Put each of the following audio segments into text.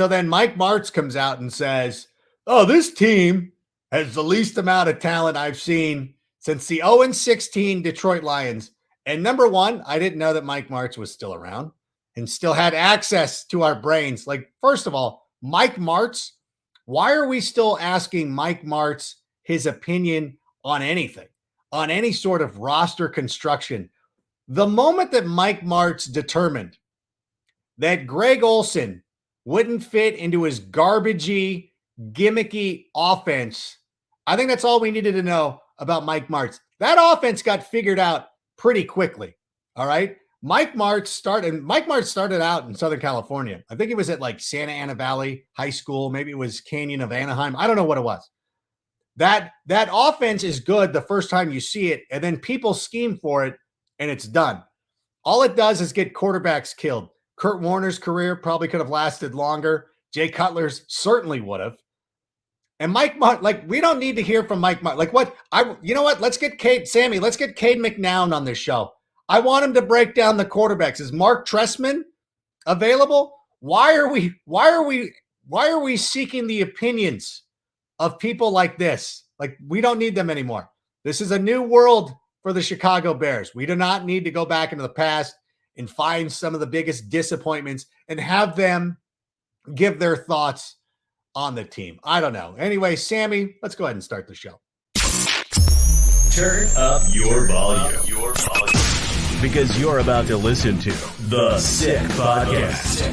So then Mike Martz comes out and says, oh, this team has the least amount of talent I've seen since the 0-16 Detroit Lions. And number one, I didn't know that Mike Martz was still around and still had access to our brains. Like, first of all, Mike Martz, why are we still asking Mike Martz his opinion on anything, on any sort of roster construction? The moment that Mike Martz determined that Greg Olsen wouldn't fit into his garbagey, gimmicky offense, I think that's all we needed to know about Mike Martz. That offense got figured out pretty quickly. All right. Mike Martz started out in Southern California. I think it was at like Santa Ana Valley High School. Maybe it was Canyon of Anaheim. I don't know what it was. That offense is good the first time you see it, and then people scheme for it, and it's done. All it does is get quarterbacks killed. Kurt Warner's career probably could have lasted longer. Jay Cutler's certainly would have. And Mike Martz, like, we don't need to hear from Mike Martz. Like, you know what? Let's get Cade McNown on this show. I want him to break down the quarterbacks. Is Mark Trestman available? Why are we seeking the opinions of people like this? Like, we don't need them anymore. This is a new world for the Chicago Bears. We do not need to go back into the past and find some of the biggest disappointments and have them give their thoughts on the team. I don't know. Anyway, Sammy, let's go ahead and start the show. Turn up your volume. Because you're about to listen to The Sick Podcast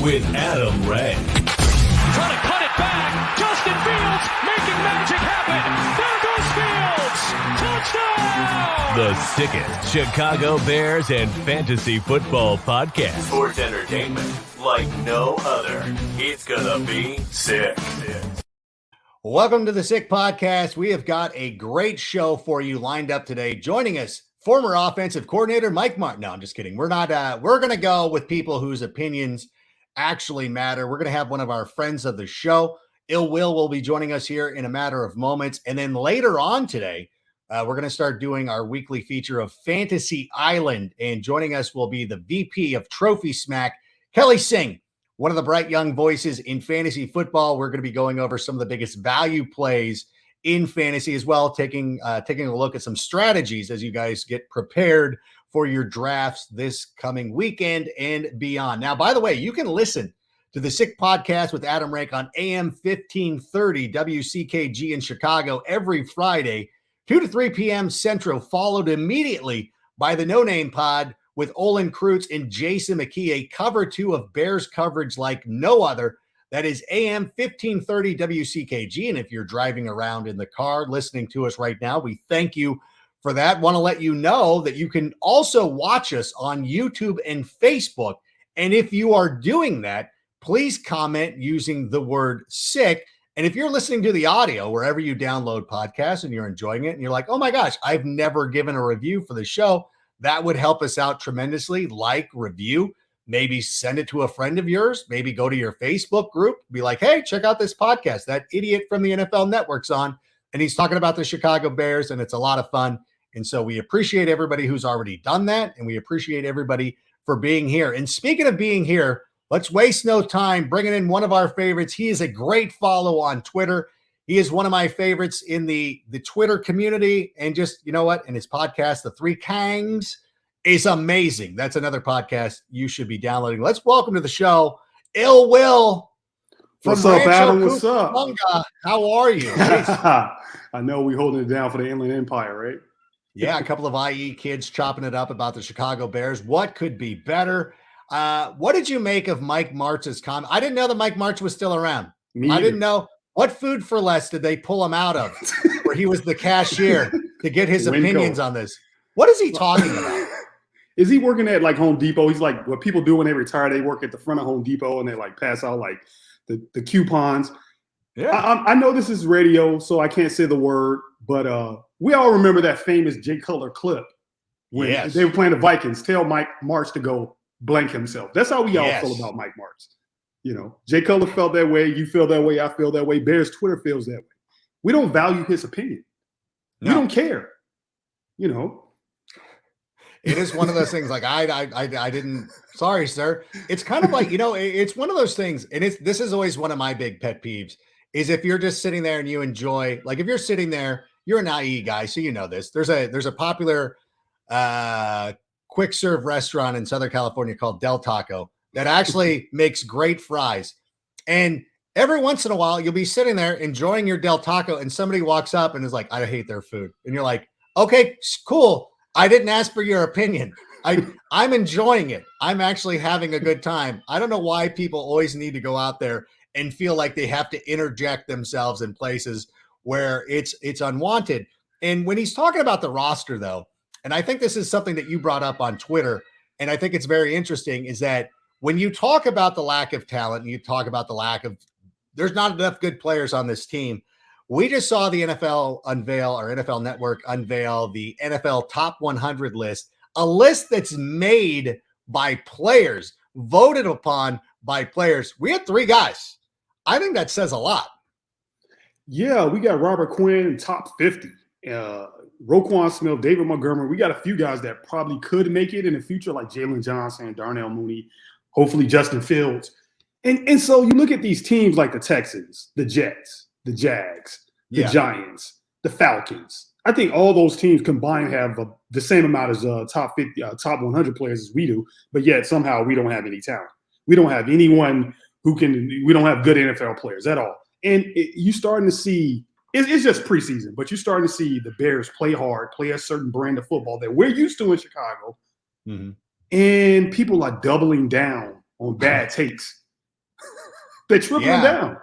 with Adam Ray. Trying to cut it back. Justin Fields making magic happen. There goes Fields. Touchdown. The sickest Chicago Bears and fantasy football podcast. Sports entertainment like no other. It's gonna be sick. Welcome to The Sick Podcast. We have got a great show for you lined up today. Joining us, former offensive coordinator Mike Martz. No, I'm just kidding. We're going to go with people whose opinions actually matter. We're going to have one of our friends of the show, Ill will be joining us here in a matter of moments. And then later on today, we're going to start doing our weekly feature of Fantasy Island. And joining us will be the VP of Trophy Smack, Kelly Singh, one of the bright young voices in fantasy football. We're going to be going over some of the biggest value plays in fantasy as well, taking a look at some strategies as you guys get prepared for your drafts this coming weekend and beyond. Now, by the way, you can listen to the Sick Podcast with Adam Rank on AM 1530 WCKG in Chicago every Friday, 2 to 3 p.m. Central, followed immediately by the No Name Pod with Olin Kreutz and Jason McKee, a cover two of Bears coverage like no other. That is AM 1530 WCKG. And if you're driving around in the car listening to us right now, we thank you for that. Want to let you know that you can also watch us on YouTube and Facebook. And if you are doing that, please comment using the word sick. And if you're listening to the audio, wherever you download podcasts and you're enjoying it and you're like, oh my gosh, I've never given a review for the show, that would help us out tremendously. Like, review, maybe send it to a friend of yours, maybe go to your Facebook group, be like, hey, check out this podcast. That idiot from the NFL Network's on, and he's talking about the Chicago Bears, and it's a lot of fun. And so we appreciate everybody who's already done that, and we appreciate everybody for being here. And speaking of being here, let's waste no time bringing in one of our favorites. He is a great follow on Twitter. He is one of my favorites in the Twitter community. And just, you know what, in his podcast, The Three Kangs, is amazing. That's another podcast you should be downloading. Let's welcome to the show, Ill Will. What's up, Adam? What's up? How are you? I know we're holding it down for the Inland Empire, right? Yeah, a couple of IE kids chopping it up about the Chicago Bears. What could be better? What did you make of Mike Martz's comment? I didn't know that Mike Martz was still around. I didn't know. What Food for Less did they pull him out of where he was the cashier to get his opinions on this? What is he talking about? Is he working at like Home Depot? He's like what people do when they retire. They work at the front of Home Depot and they like pass out like the coupons. Yeah, I know this is radio, so I can't say the word, but we all remember that famous Jay Cutler clip when they were playing the Vikings. Tell Mike Martz to go blank himself. That's how we all feel about Mike Martz. You know, Jay Cutler felt that way. You feel that way. I feel that way. Bears Twitter feels that way. We don't value his opinion. No. We don't care. You know. It is one of those things like I didn't, sorry, sir. It's kind of like, it's one of those things. And this is always one of my big pet peeves is if you're just sitting there and you enjoy, like if you're sitting there, you're an IE guy. So you know this, there's a popular quick serve restaurant in Southern California called Del Taco that actually makes great fries. And every once in a while, you'll be sitting there enjoying your Del Taco and somebody walks up and is like, I hate their food. And you're like, okay, cool. I didn't ask for your opinion. I'm enjoying it. I'm actually having a good time. I don't know why people always need to go out there and feel like they have to interject themselves in places where it's unwanted. And when he's talking about the roster, though, and I think this is something that you brought up on Twitter, and I think it's very interesting, is that when you talk about the lack of talent and you talk about the lack of, there's not enough good players on this team. We just saw the NFL Network unveil the NFL Top 100 list, a list that's made by players, voted upon by players. We had 3 guys. I think that says a lot. Yeah, we got Robert Quinn, top 50. Roquan Smith, David Montgomery. We got a few guys that probably could make it in the future, like Jalen Johnson, Darnell Mooney, hopefully Justin Fields. And so you look at these teams like the Texans, the Jets, the Jags, the Giants, the Falcons. I think all those teams combined have the same amount as top 50, top 100 players as we do, but yet somehow we don't have any talent. We don't have anyone we don't have good NFL players at all. And you're starting to see, it's just preseason, but you're starting to see the Bears play hard, play a certain brand of football that we're used to in Chicago. Mm-hmm. And people are doubling down on bad takes. They're tripling down.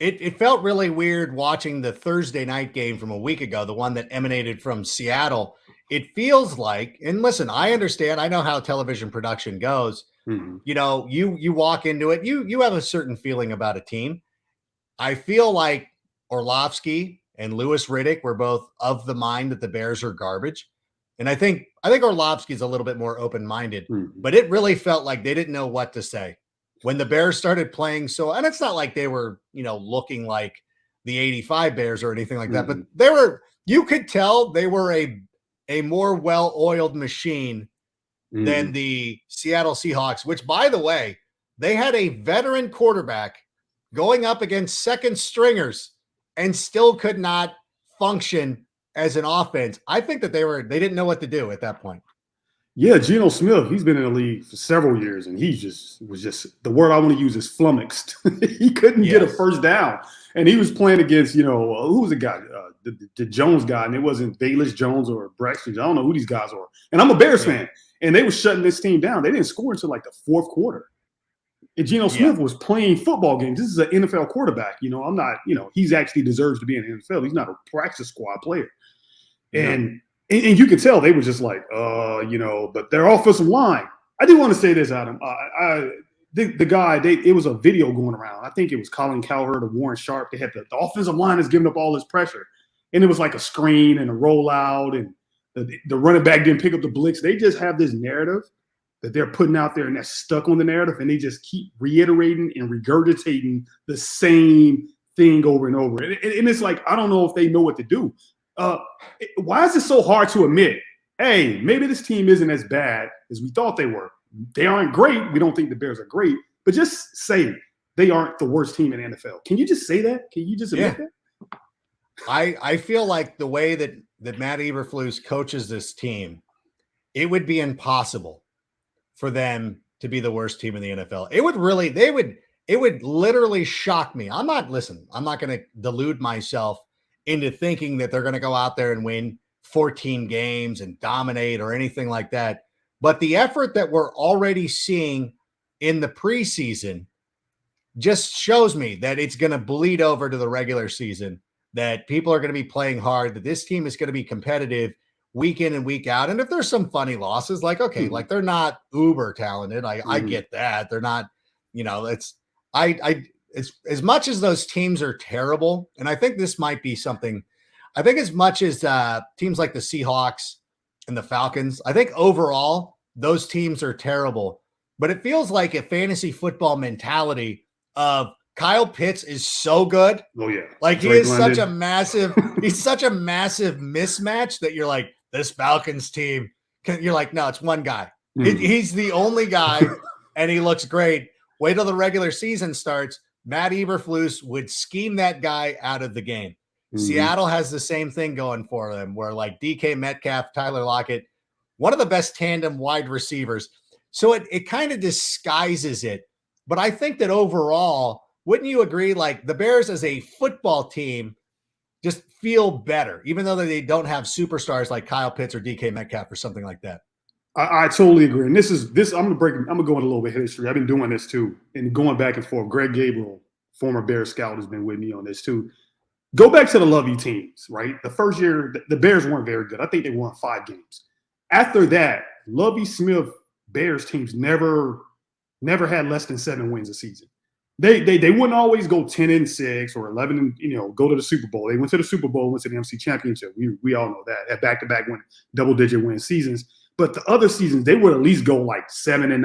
It felt really weird watching the Thursday night game from a week ago, the one that emanated from Seattle. It feels like, and listen, I understand, I know how television production goes. Mm-hmm. You walk into it, you have a certain feeling about a team. I feel like Orlovsky and Louis Riddick were both of the mind that the Bears are garbage. And I think Orlovsky's a little bit more open-minded, but it really felt like they didn't know what to say when the Bears started playing. So, and it's not like they were, looking like the 85 Bears or anything like that, but you could tell they were a more well-oiled machine than the Seattle Seahawks, which, by the way, they had a veteran quarterback going up against second stringers and still could not function as an offense. I think that they didn't know what to do at that point. Yeah, Geno Smith, he's been in the league for several years, and he was just the word I want to use is flummoxed. He couldn't get a first down. And he was playing against, who was the guy? The Jones guy, and it wasn't Bayless Jones or Braxton. I don't know who these guys were. And I'm a Bears fan, and they were shutting this team down. They didn't score until like the fourth quarter. And Geno Smith was playing football games. This is an NFL quarterback. I'm not, he's actually deserves to be in the NFL. He's not a practice squad player. And you could tell they were just like, but their offensive line. I do want to say this, Adam. The guy, it was a video going around. I think it was Colin Cowherd or Warren Sharp. They had the offensive line is giving up all this pressure. And it was like a screen and a rollout, and the running back didn't pick up the blitz. They just have this narrative that they're putting out there, and they're stuck on the narrative, and they just keep reiterating and regurgitating the same thing over and over. And it's like, I don't know if they know what to do. Why is it so hard to admit, hey, maybe this team isn't as bad as we thought they were? They aren't great. We don't think the Bears are great, but just say they aren't the worst team in the NFL. Can you just say that? Can you just admit that? I feel like the way that Matt Eberflus coaches this team, it would be impossible for them to be the worst team in the NFL. It would literally shock me. I'm not going to delude myself into thinking that they're going to go out there and win 14 games and dominate or anything like that. But the effort that we're already seeing in the preseason just shows me that it's going to bleed over to the regular season, that people are going to be playing hard, that this team is going to be competitive week in and week out. And if there's some funny losses, like, okay, like they're not uber talented. I get that. They're not, it's as much as those teams are terrible. And I think this might be something, I think as much as teams like the Seahawks and the Falcons, I think overall those teams are terrible, but it feels like a fantasy football mentality of Kyle Pitts is so good. Oh yeah. Like he is such a massive, he's such a massive mismatch that you're like, this Falcons team You're like, no, it's one guy. Mm. He's the only guy, and he looks great. Wait till the regular season starts. Matt Eberflus would scheme that guy out of the game. Mm-hmm. Seattle has the same thing going for them, where like DK Metcalf, Tyler Lockett, one of the best tandem wide receivers. So it kind of disguises it. But I think that overall, wouldn't you agree, like the Bears as a football team just feel better, even though they don't have superstars like Kyle Pitts or DK Metcalf or something like that? I totally agree. And this. I'm gonna go into a little bit of history. I've been doing this too, and going back and forth. Greg Gabriel, former Bears scout, has been with me on this too. Go back to the Lovey teams, right? The first year, the Bears weren't very good. I think they won 5 games. After that, Lovey Smith Bears teams never had less than 7 wins a season. They wouldn't always go 10-6 or 11 and go to the Super Bowl. They went to the Super Bowl, went to the NFC Championship. We all know that. Had back-to-back double-digit win seasons. But the other seasons, they would at least go like 7-9,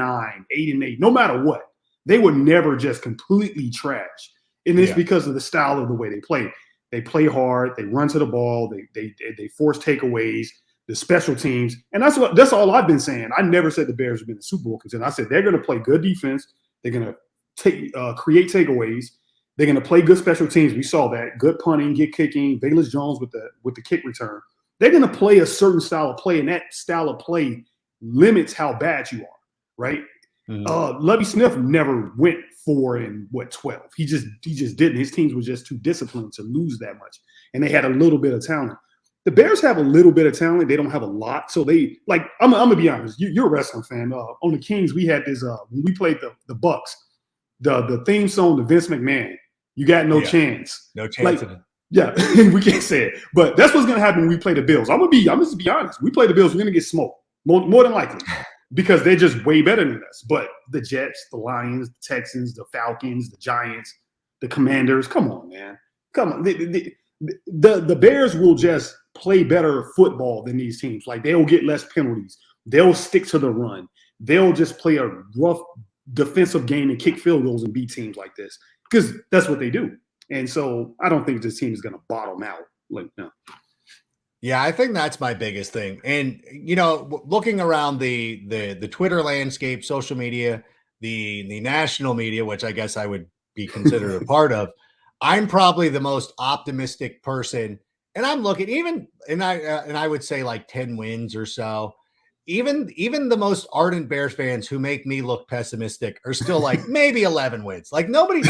8-8, no matter what. They would never just completely trash. And it's because of the style of the way they play. They play hard. They run to the ball. They force takeaways. The special teams, and that's all I've been saying. I never said the Bears would be in the Super Bowl contender. I said they're going to play good defense. They're going to create takeaways. They're going to play good special teams. We saw that good punting, get kicking. Velus Jones with the kick return. They're going to play a certain style of play, and that style of play limits how bad you are, right? Mm-hmm. Lovie Smith never went 4-12. He just didn't. His teams were just too disciplined to lose that much, and they had a little bit of talent. The Bears have a little bit of talent. They don't have a lot. So they like. I'm gonna be honest. You're a wrestling fan. On the Kings, we had this. When we played the Bucks, the theme song to Vince McMahon. You got no chance. No chance. Yeah, we can't say it. But that's what's gonna happen when we play the Bills. I'm just be honest. We play the Bills. We're gonna get smoked more than likely because they're just way better than us. But the Jets, the Lions, the Texans, the Falcons, the Giants, the Commanders. Come on, man. Come on. The Bears will just play better football than these teams. Like they'll get less penalties. They'll stick to the run. They'll just play a rough defensive game and kick field goals and beat teams like this because that's what they do. And so I don't think this team is going to bottom out. Like no. Yeah, I think that's my biggest thing. And looking around the Twitter landscape, social media, the national media, which I guess I would be considered a part of, I'm probably the most optimistic person. And I'm looking I would say like 10 wins or so. Even the most ardent Bears fans who make me look pessimistic are still like maybe 11 wins. Like nobody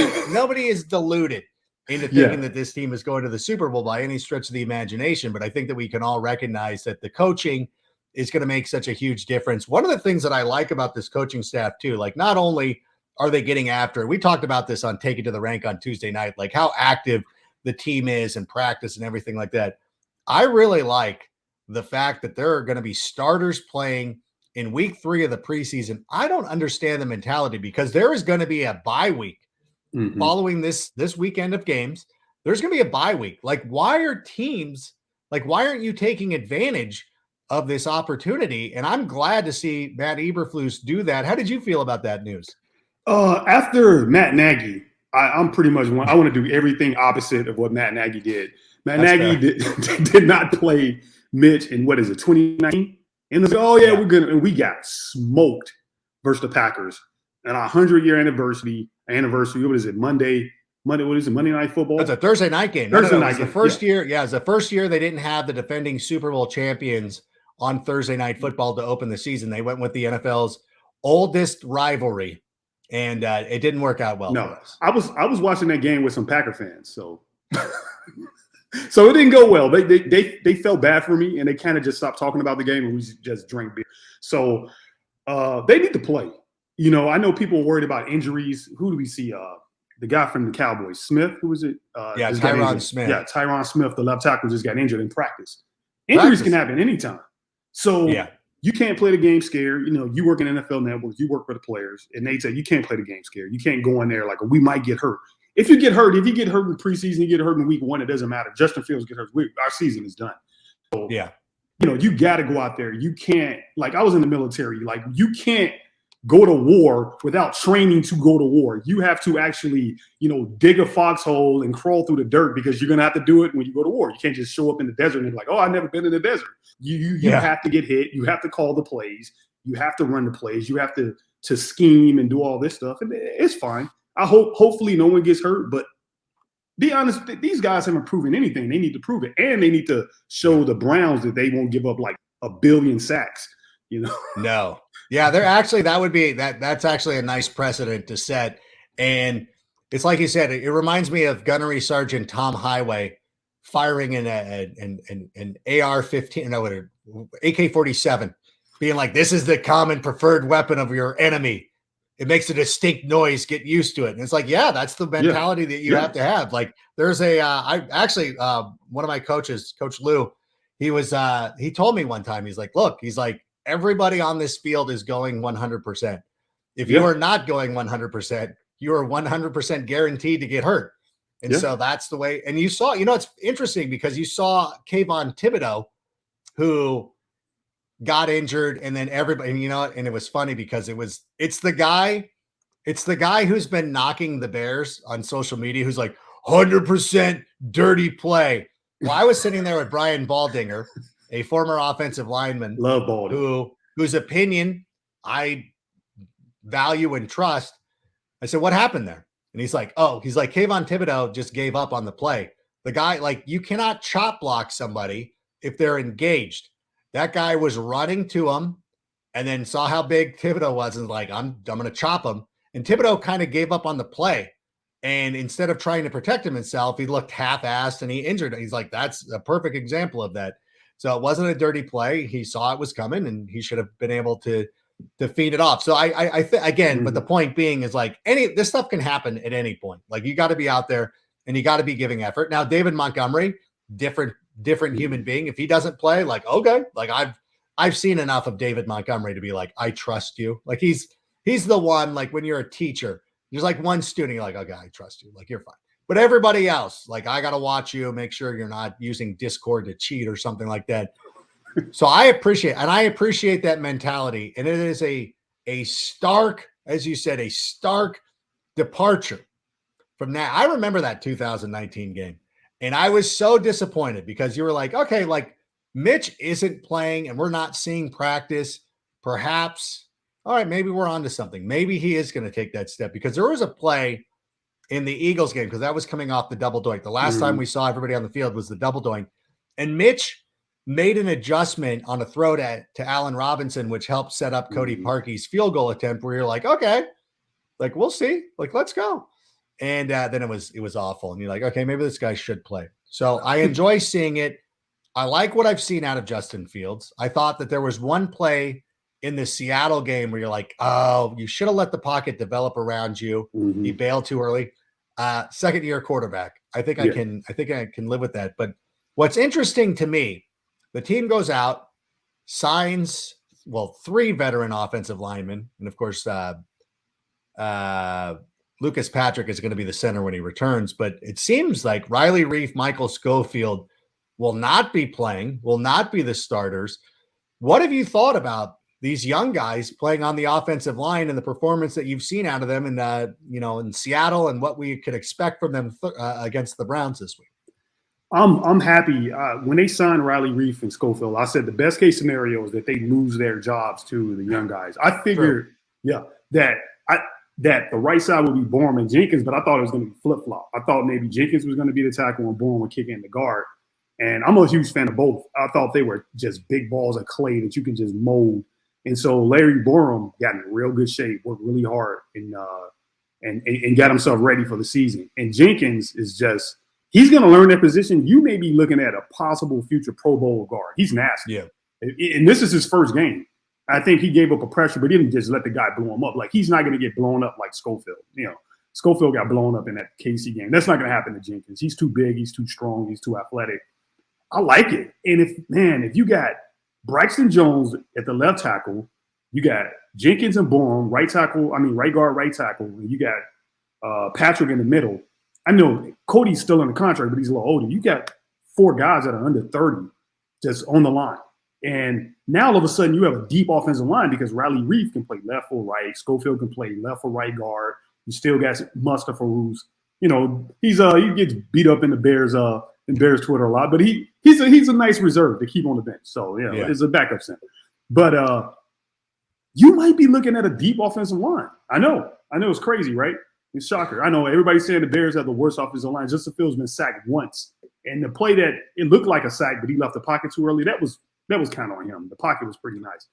is deluded into thinking that this team is going to the Super Bowl by any stretch of the imagination. But I think that we can all recognize that the coaching is going to make such a huge difference. One of the things that I like about this coaching staff too, like not only are they getting after it, we talked about this on Take It to the Rank on Tuesday night, like how active the team is in practice and everything like that. I really like the fact that there are going to be starters playing in week 3 of the preseason. I don't understand the mentality because there is going to be a bye week following this weekend of games. There's going to be a bye week. Like, why aren't you taking advantage of this opportunity? And I'm glad to see Matt Eberflus do that. How did you feel about that news? After Matt Nagy, I'm pretty much I want to do everything opposite of what Matt Nagy did. Matt Nagy did not play Mitch in 2019? And we're good. And we got smoked versus the Packers. And our 100-year anniversary. What is it? Monday. What is it? Monday Night Football. That's a Thursday night game. Thursday night. The first year. Yeah, it was the first year they didn't have the defending Super Bowl champions on Thursday Night Football to open the season. They went with the NFL's oldest rivalry. And it didn't work out well for us. I was watching that game with some Packer fans, so so it didn't go well. They felt bad for me, and they kind of just stopped talking about the game, and we just drank beer. So they need to play. I know people are worried about injuries. Who do we see? The guy from the Cowboys, Smith. Who was it? Tyron Smith. Yeah, Tyron Smith, the left tackle, just got injured in practice. Injuries can happen anytime. So you can't play the game scared. You work in NFL Network, you work with the players, and they say you can't play the game scared. You can't go in there like we might get hurt. If you get hurt in preseason, you get hurt in week 1, it doesn't matter. Justin Fields get hurt. Our season is done. So, you got to go out there. You can't, like I was in the military, like you can't go to war without training to go to war. You have to actually, dig a foxhole and crawl through the dirt because you're going to have to do it when you go to war. You can't just show up in the desert and be like, oh, I've never been in the desert. You have to get hit. You have to call the plays. You have to run the plays. You have to scheme and do all this stuff. And it's fine. Hopefully no one gets hurt, but be honest, these guys haven't proven anything. They need to prove it. And they need to show the Browns that they won't give up like 1 billion sacks, No. Yeah, that's actually a nice precedent to set. And it's like you said, it reminds me of Gunnery Sergeant Tom Highway firing an AR-15, no, AK-47, being like, this is the common preferred weapon of your enemy. It makes a distinct noise. Get used to it. And it's like, yeah, that's the mentality that you have to have. Like there's one of my coaches, Coach Lou, he told me one time, he's like, look, everybody on this field is going 100%. If you are not going 100%, you are 100% guaranteed to get hurt. And so that's the way. And you saw, it's interesting because you saw Kayvon Thibodeau, who got injured, and then everybody, and it was funny because it's the guy who's been knocking the Bears on social media, who's like 100% dirty play. Well, I was sitting there with Brian Baldinger, a former offensive lineman, love Baldinger, whose opinion I value and trust. I said, what happened there? And he's like, Kayvon Thibodeau just gave up on the play. The guy, you cannot chop block somebody if they're engaged. That guy was running to him and then saw how big Thibodeau was and like, I'm going to chop him. And Thibodeau kind of gave up on the play. And instead of trying to protect himself, he looked half-assed and he injured. He's like, that's a perfect example of that. So it wasn't a dirty play. He saw it was coming and he should have been able to feed it off. So again, but the point being is like this stuff can happen at any point. Like you got to be out there and you got to be giving effort. Now, David Montgomery, different human being. If he doesn't play, like, okay, like I've seen enough of David Montgomery to be like, I trust you. Like he's the one, like when you're a teacher, there's like one student, you're like, okay, I trust you. Like you're fine. But everybody else, like I got to watch you, make sure you're not using Discord to cheat or something like that. So I appreciate that mentality. And it is a stark, as you said, a stark departure from that. I remember that 2019 game. And I was so disappointed because you were like, okay, like Mitch isn't playing and we're not seeing practice. Perhaps, all right, maybe we're on to something. Maybe he is going to take that step because there was a play in the Eagles game because that was coming off the double doink. The last time we saw everybody on the field was the double doink. And Mitch made an adjustment on a throw to Allen Robinson, which helped set up Cody Parkey's field goal attempt where you're like, okay, like we'll see, like let's go. And then it was awful. And you're like, okay, maybe this guy should play. So I enjoy seeing it. I like what I've seen out of Justin Fields. I thought that there was one play in the Seattle game where you're like, oh, you should have let the pocket develop around you. He bailed too early. Second-year quarterback. I think I can live with that. But what's interesting to me, the team goes out, signs, 3 veteran offensive linemen, and of course, Lucas Patrick is going to be the center when he returns, but it seems like Riley Reif, Michael Schofield will not be playing, will not be the starters. What have you thought about these young guys playing on the offensive line and the performance that you've seen out of them in Seattle and what we could expect from them against the Browns this week? I'm happy. When they signed Riley Reif and Schofield, I said the best case scenario is that they lose their jobs to the young guys. I figured, that the right side would be Bourne and Jenkins, but I thought it was going to be flip-flop. I thought maybe Jenkins was going to be the tackle and Bourne would kick in the guard. And I'm a huge fan of both. I thought they were just big balls of clay that you can just mold. And so Larry Borum got in real good shape, worked really hard, and got himself ready for the season. And Jenkins is just – he's going to learn that position. You may be looking at a possible future Pro Bowl guard. He's nasty. Yeah. And this is his first game. I think he gave up a pressure, but he didn't just let the guy blow him up. Like, he's not going to get blown up like Schofield. Schofield got blown up in that KC game. That's not going to happen to Jenkins. He's too big. He's too strong. He's too athletic. I like it. And if you got Braxton Jones at the left tackle, you got Jenkins and Bourne, right guard, right tackle, and you got Patrick in the middle. I know Cody's still in the contract, but he's a little older. You got 4 guys that are under 30 just on the line. And now all of a sudden you have a deep offensive line because Riley Reef can play left or right. Schofield can play left or right guard. You still got Mustafa, who's, he gets beat up in the Bears Twitter a lot, but he's a nice reserve to keep on the bench. So it's a backup center. But you might be looking at a deep offensive line. I know it's crazy, right? It's shocker. I know everybody's saying the Bears have the worst offensive line. Justin Fields been sacked once. And the play that it looked like a sack, but he left the pocket too early, that was kind of on him. The pocket was pretty nice.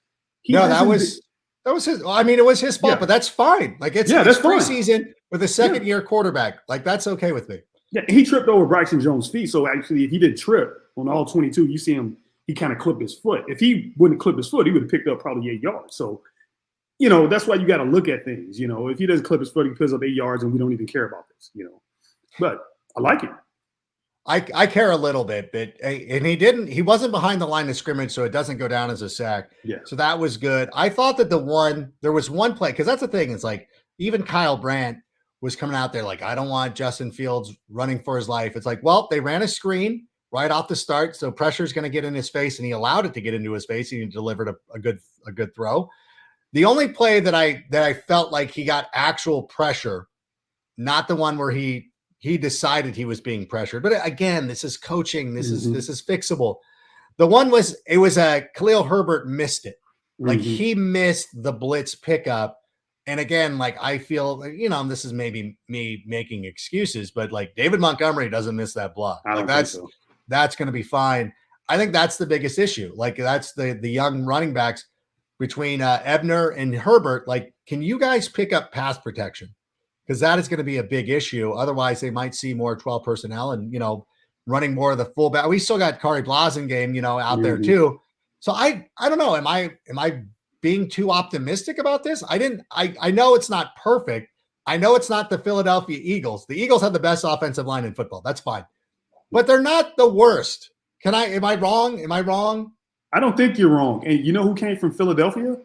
That was his. I mean, it was his fault, but that's fine. Like it's preseason with a second-year quarterback. Like that's okay with me. Yeah, he tripped over Bryson Jones' feet. So actually, if he did trip on all 22, you see him. He kind of clipped his foot. If he wouldn't clip his foot, he would have picked up probably 8 yards. So, that's why you got to look at things. If he doesn't clip his foot, he picks up 8 yards, and we don't even care about this. But I like it. I care a little bit, and he wasn't behind the line of scrimmage, so it doesn't go down as a sack. Yeah. So that was good. I thought that there was one play, because that's the thing. It's like even Kyle Brandt was coming out there like, I don't want Justin Fields running for his life. It's like, well, they ran a screen right off the start, so pressure's going to get in his face, and he allowed it to get into his face, and he delivered a good throw. The only play that I felt like he got actual pressure, not the one where he decided he was being pressured. But again, this is coaching. This is fixable. The one was Khalil Herbert missed it. Like he missed the blitz pickup. And again, like I feel, this is maybe me making excuses, but like David Montgomery doesn't miss that block. Like that's going to be fine. I think that's the biggest issue. Like that's the young running backs between Ebner and Herbert. Like, can you guys pick up pass protection? Because that is going to be a big issue. Otherwise, they might see more 12 personnel and, running more of the fullback. We still got Kari Blasingame, out there too. So I don't know. Am I being too optimistic about this? I know it's not perfect. I know it's not the Philadelphia Eagles. The Eagles have the best offensive line in football. That's fine. But they're not the worst. Am I wrong? I don't think you're wrong. And you know who came from Philadelphia?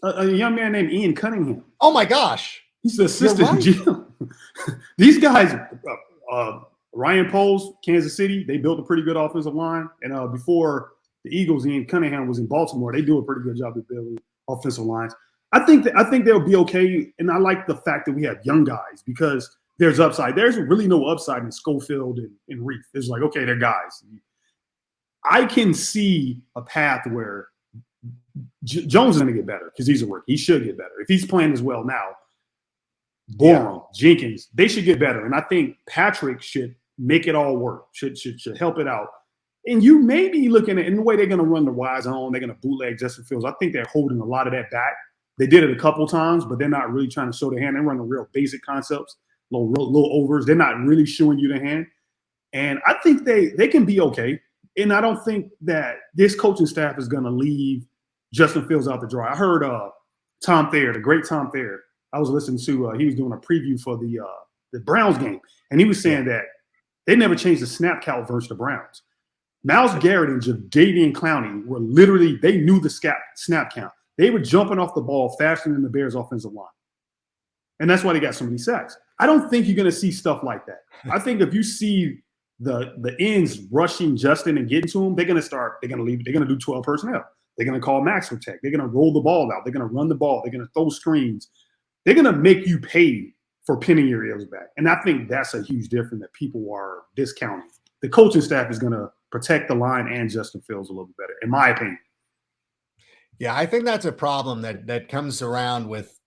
A young man named Ian Cunningham. Oh my gosh. He's the assistant GM. These guys, Ryan Poles, Kansas City, they built a pretty good offensive line. And before the Eagles, Ian Cunningham was in Baltimore. They do a pretty good job of building offensive lines. I think they'll be okay. And I like the fact that we have young guys because there's upside. There's really no upside in Schofield and Reef. It's like, okay, they're guys. I can see a path where Jones is going to get better because he's a rookie. He should get better. If he's playing as well now, Borum, Jenkins, they should get better. And I think Patrick should make it all work, should help it out. And you may be looking at in the way they're going to run the wide zone, they're going to bootleg Justin Fields. I think they're holding a lot of that back. They did it a couple times, but they're not really trying to show the hand. They're running real basic concepts, little overs. They're not really showing you the hand. And I think they can be okay. And I don't think that this coaching staff is going to leave Justin Fields out to dry. I heard Tom Thayer, the great Tom Thayer. I was listening to he was doing a preview for the Browns game, and he was saying that they never changed the snap count versus the Browns. Myles Garrett and Jadeveon Clowney were literally, they knew the snap count. They were jumping off the ball faster than the Bears offensive line. And that's why they got so many sacks. I don't think you're going to see stuff like that. I think if you see the ends rushing Justin and getting to him, they're going to leave. They're going to do 12 personnel. They're going to call max protect. They're going to roll the ball out. They're going to run the ball. They're going to throw screens. They're going to make you pay for pinning your ears back. And I think that's a huge difference that people are discounting. The coaching staff is going to protect the line and Justin Fields a little bit better, in my opinion. Yeah, I think that's a problem that comes around with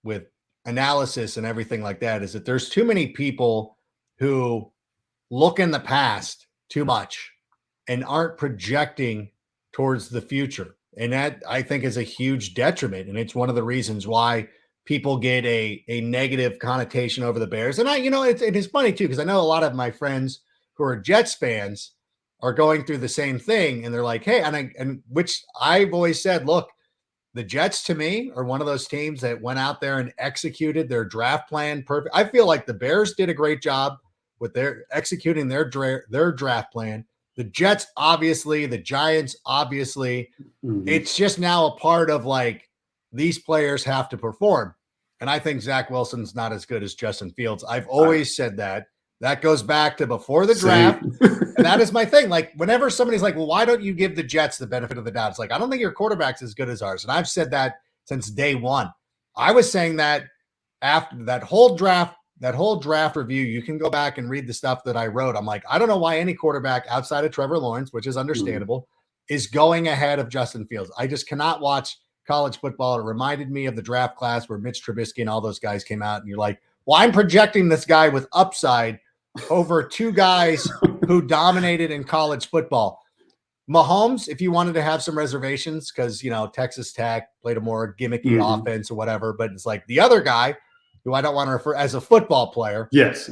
analysis and everything like that, is that there's too many people who look in the past too much and aren't projecting towards the future. And that, I think, is a huge detriment. And it's one of the reasons why people get a negative connotation over the Bears. And it is funny too, because I know a lot of my friends who are Jets fans are going through the same thing. And they're like, hey, and which I've always said, look, the Jets to me are one of those teams that went out there and executed their draft plan perfect. I feel like the Bears did a great job with their executing their draft plan. The Jets, obviously, the Giants, obviously. It's just now a part of like, these players have to perform. And I think Zach Wilson's not as good as Justin Fields. I've always said that. That goes back to before the draft. And that is my thing. Like, whenever somebody's like, well, why don't you give the Jets the benefit of the doubt? It's like, I don't think your quarterback's as good as ours. And I've said that since day one. I was saying that after that whole draft review, you can go back and read the stuff that I wrote. I'm like, I don't know why any quarterback outside of Trevor Lawrence, which is understandable, is going ahead of Justin Fields. I just cannot watch college football. It reminded me of the draft class where Mitch Trubisky and all those guys came out, and you're like, well, I'm projecting this guy with upside over two guys who dominated in college football. Mahomes, if you wanted to have some reservations, because, Texas Tech played a more gimmicky offense or whatever, but it's like the other guy, who I don't want to refer as a football player. Yes.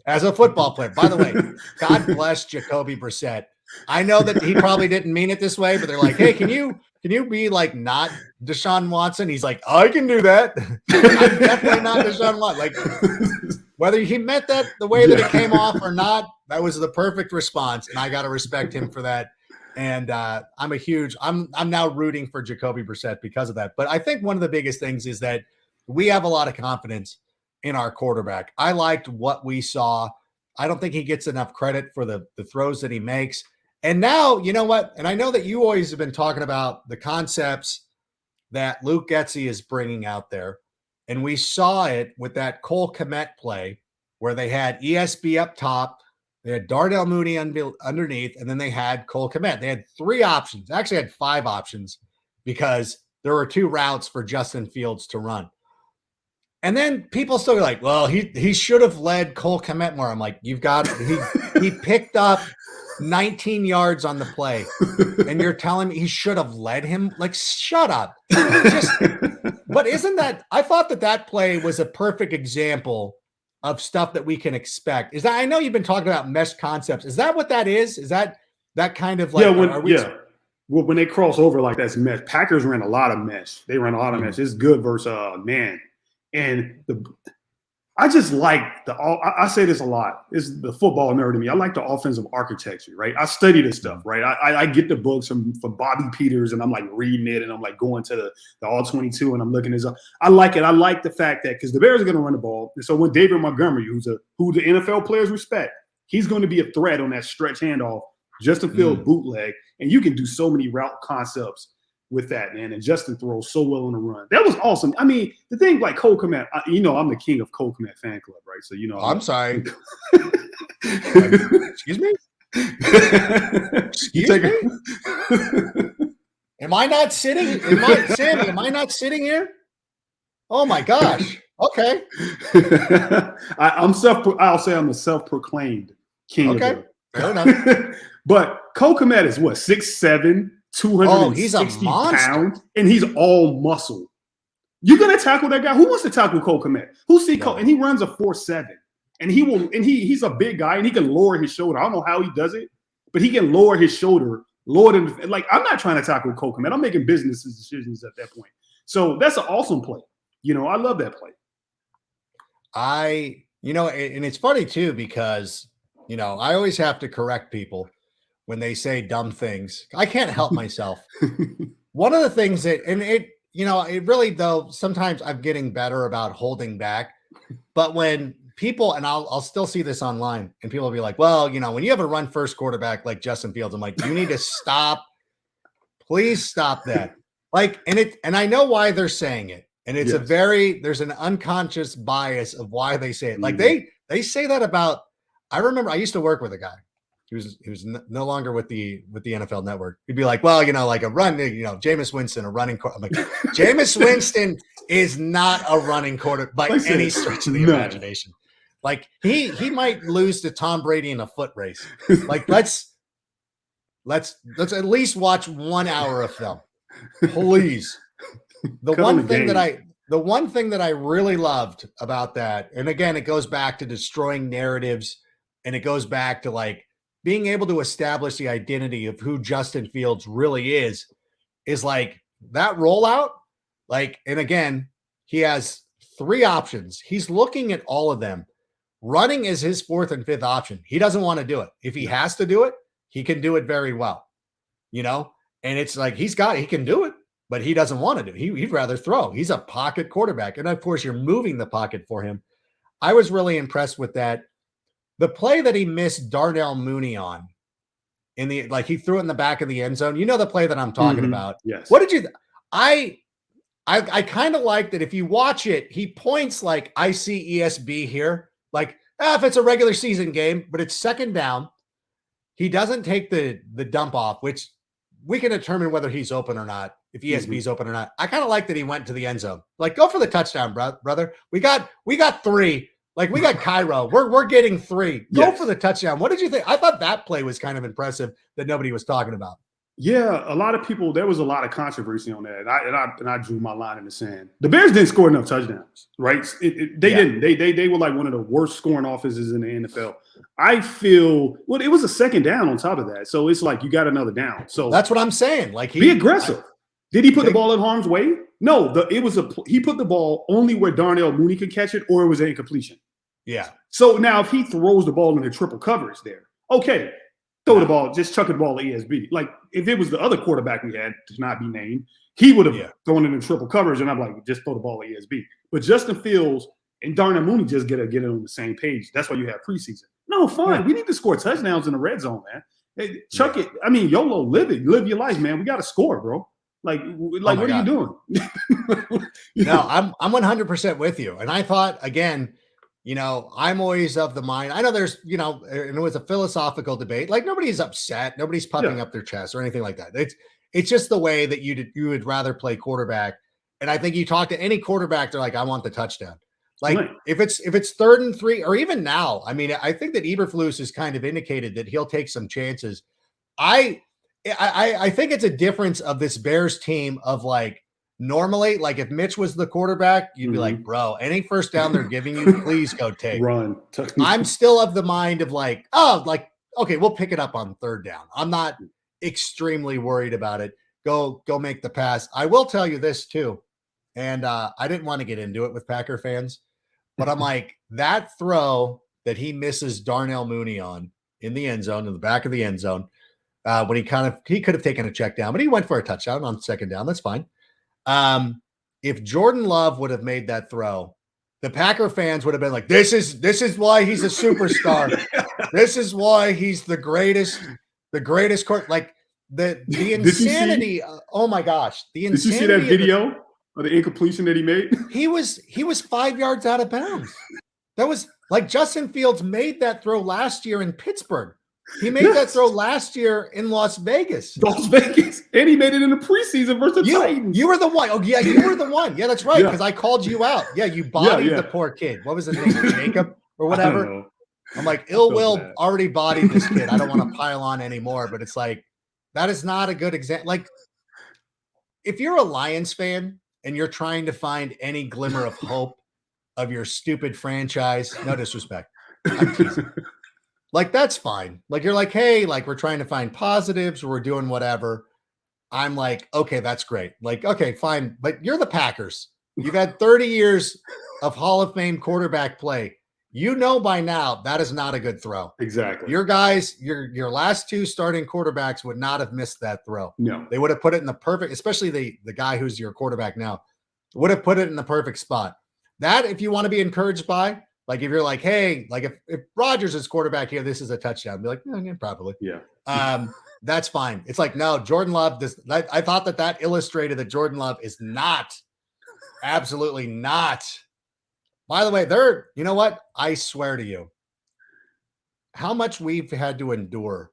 As a football player. By the way, God bless Jacoby Brissett. I know that he probably didn't mean it this way, but they're like, hey, can you be like not Deshaun Watson? He's like, I can do that. I'm definitely not Deshaun Watson. Like, whether he meant that the way that it came off or not, that was the perfect response, and I got to respect him for that. And I'm now rooting for Jacoby Brissett because of that. But I think one of the biggest things is that we have a lot of confidence in our quarterback. I liked what we saw. I don't think he gets enough credit for the throws that he makes. And now, you know what? And I know that you always have been talking about the concepts that Luke Getsy is bringing out there. And we saw it with that Cole Kmet play where they had ESB up top, they had Darnell Mooney underneath, and then they had Cole Kmet. They had three options. Actually had five options because there were two routes for Justin Fields to run. And then people still are like, well, he should have led Cole Kmet more. I'm like, he picked up 19 yards on the play, and you're telling me he should have led him? Like, shut up. But isn't that, I thought that play was a perfect example of stuff that we can expect. Is that, I know you've been talking about mesh concepts. Is that what that is? Is that kind of like, well, when they cross over like that's mesh. Packers ran a lot of mesh. They ran a lot of mesh. It's good versus man. And I just like I say this a lot. It's the football nerd in me. I like the offensive architecture, right? I study this stuff, right? I get the books from Bobby Peters, and I'm like reading it, and I'm like going to the All 22, and I'm looking this up. I like it. I like the fact that because the Bears are going to run the ball, and so when David Montgomery, who the NFL players respect, he's going to be a threat on that stretch handoff, Justin Fields bootleg, and you can do so many route concepts with that, man. And Justin throws so well on the run. That was awesome. I mean, the thing like Cole Kmet, I'm the king of Cole Kmet fan club, right? So, I'm sorry. Excuse me? Excuse me? Am I not sitting? Sammy, am I not sitting here? Oh my gosh. Okay. I'll say I'm a self-proclaimed king. Okay. Fair enough. But Cole Kmet is what, 6'7", 260 pounds, and he's all muscle. You're gonna tackle that guy? Who wants to tackle Cole Kmet? Cole? And he runs a 4.7, and he's a big guy, and he can lower his shoulder. I don't know how he does it, but he can lower his shoulder, like I'm not trying to tackle Cole Kmet. I'm making business decisions at that point. So that's an awesome play. I love that play. And it's funny too because I always have to correct people when they say dumb things. I can't help myself. One of the things it really, though, sometimes I'm getting better about holding back. But when people, and I'll still see this online, and people will be like, well, when you have a run first quarterback like Justin Fields, I'm like, you need to stop. Please stop that. And I know why they're saying it. And it's there's an unconscious bias of why they say it. Like they say that about, I remember I used to work with a guy. He was no longer with the NFL Network. He'd be like, well, like a run, Jameis Winston, a running quarter. I'm like, Jameis Winston is not a running quarter by any stretch of the imagination. Like he might lose to Tom Brady in a foot race. Like let's at least watch 1 hour of film, please. The one thing that I really loved about that, and again, it goes back to destroying narratives, and it goes back to like being able to establish the identity of who Justin Fields really is like that rollout. Like, and again, he has three options. He's looking at all of them. Running is his fourth and fifth option. He doesn't want to do it. If he has to do it, he can do it very well, and it's like he can do it, but he doesn't want to do it. He'd rather throw. He's a pocket quarterback. And of course, you're moving the pocket for him. I was really impressed with that. the play that he missed Darnell Mooney on in the, like he threw it in the back of the end zone. You know the play that I'm talking about. Yes. What did you? I kind of like that. If you watch it, he points like, I see ESB here. Like, if it's a regular season game, but it's second down. He doesn't take the dump off, which we can determine whether he's open or not, if ESB is open or not. I kind of like that he went to the end zone. Like, go for the touchdown, brother. We got 3. Like, we got Cairo. We're getting 3. Go for the touchdown. What did you think? I thought that play was kind of impressive that nobody was talking about. Yeah, a lot of people. There was a lot of controversy on that, and I drew my line in the sand. The Bears didn't score enough touchdowns, right? They didn't. They were like one of the worst scoring offenses in the NFL. I feel it was a second down on top of that, so it's like you got another down. So that's what I'm saying. Like, be aggressive. Did he put the ball in harm's way? No, he put the ball only where Darnell Mooney could catch it, or it was an incompletion. Yeah. So now if he throws the ball into triple coverage there, okay. Throw the ball, just chuck the ball to ESB. Like, if it was the other quarterback we had to not be named, he would have thrown it in triple coverage, and I'm like, just throw the ball to ESB. But Justin Fields and Darnell Mooney just get it on the same page. That's why you have preseason. No, fine. Yeah. We need to score touchdowns in the red zone, man. Hey, chuck it. I mean, YOLO, live it. Live your life, man. We got to score, bro. Like what are you doing? No, I'm 100% with you. And I thought, again, I'm always of the mind. I know there's, and it was a philosophical debate. Like, nobody's upset. Nobody's puffing up their chest or anything like that. It's just the way that you would rather play quarterback. And I think you talk to any quarterback, they're like, I want the touchdown. Like, if it's 3rd and 3, or even now, I mean, I think that Eberflus has kind of indicated that he'll take some chances. I think it's a difference of this Bears team of, like, normally, like, if Mitch was the quarterback, you'd be like, bro, any first down they're giving you, please go take. Run. I'm still of the mind of like, okay, we'll pick it up on 3rd down. I'm not extremely worried about it. Go make the pass. I will tell you this too. And I didn't want to get into it with Packer fans, but I'm like, that throw that he misses Darnell Mooney on in the end zone, in the back of the end zone, when he could have taken a check down, but he went for a touchdown on 2nd down. That's fine. If Jordan Love would have made that throw, the Packer fans would have been like, this is why he's a superstar. This is why he's the greatest court. Like, the insanity. Oh my gosh. The insanity. Did you see that video of the incompletion that he made? He was 5 yards out of bounds. That was like, Justin Fields made that throw last year in Pittsburgh. He made that throw last year in Las Vegas. And he made it in the preseason versus the Titans. You were the one. Oh, yeah, you were the one. Yeah, that's right, because I called you out. Yeah, you bodied the poor kid. What was his name? Jacob or whatever? I'm like, ill will already bodied this kid. I don't want to pile on anymore, but it's like, that is not a good example. Like, if you're a Lions fan and you're trying to find any glimmer of hope of your stupid franchise, no disrespect, I'm teasing. Like, that's fine. Like, you're like, hey, like, we're trying to find positives, or we're doing whatever. I'm like, okay, that's great. Like, okay, fine. But you're the Packers. You've had 30 years of Hall of Fame quarterback play. You know by now that is not a good throw. Exactly. Your guys, your last 2 starting quarterbacks would not have missed that throw. No. They would have put it in the perfect, especially the guy who's your quarterback now, would have put it in the perfect spot. That, if you want to be encouraged by, like, if you're like, hey, like, if Rodgers is quarterback here, this is a touchdown. Be like, yeah, probably. Yeah. That's fine. It's like, no, Jordan Love. I thought that illustrated that Jordan Love is not, absolutely not. By the way, you know what? I swear to you, how much we've had to endure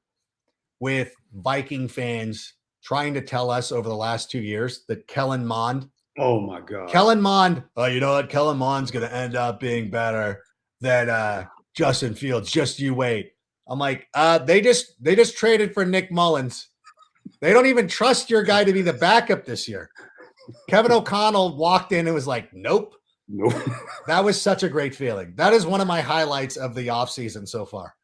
with Viking fans trying to tell us over the last 2 years that Kellen Mond. Oh my God. Kellen Mond. Oh, you know what? Kellen Mond's going to end up being better than Justin Fields. Just you wait. I'm like, they just traded for Nick Mullins. They don't even trust your guy to be the backup this year. Kevin O'Connell walked in and was like, nope. That was such a great feeling. That is one of my highlights of the offseason so far.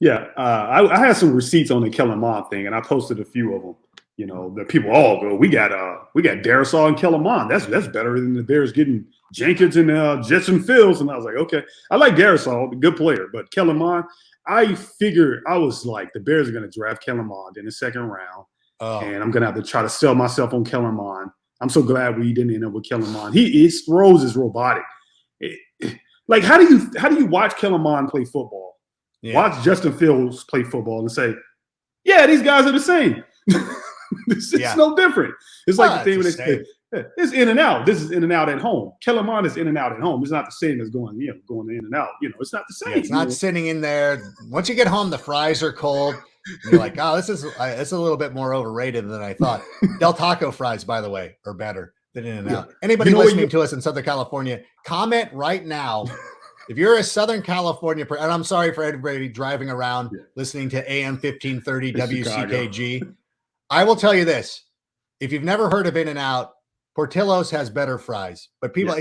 Yeah. I had some receipts on the Kellen Mond thing, and I posted a few of them. You know, the people all go, we got Darisaw and Kellen Mond. That's better than the Bears getting Jenkins and Justin Fields. And I was like, okay, I like Darisaw, a good player, but Kellen Mond, I figured, I was like, the Bears are going to draft Kellen Mond in the 2nd round, and I'm going to have to try to sell myself on Kellen Mond. I'm so glad we didn't end up with Kellen Mond. His throws is robotic. Like, how do you watch Kellen Mond play football Watch Justin Fields play football and say, yeah, these guys are the same. It's no different. It's like the thing when they say, it's in and out. This is in and out at home. Kellen Mond is in and out at home. It's not the same as going in and out. It's not the same. It's not sitting in there. Once you get home, the fries are cold. You're like, oh, this is a little bit more overrated than I thought. Del Taco fries, by the way, are better than in and out. Anybody listening to us in Southern California, comment right now. If you're a Southern California, and I'm sorry for everybody driving around listening to AM 1530 WCKG, I will tell you this. If you've never heard of In-N-Out, Portillo's has better fries. But people,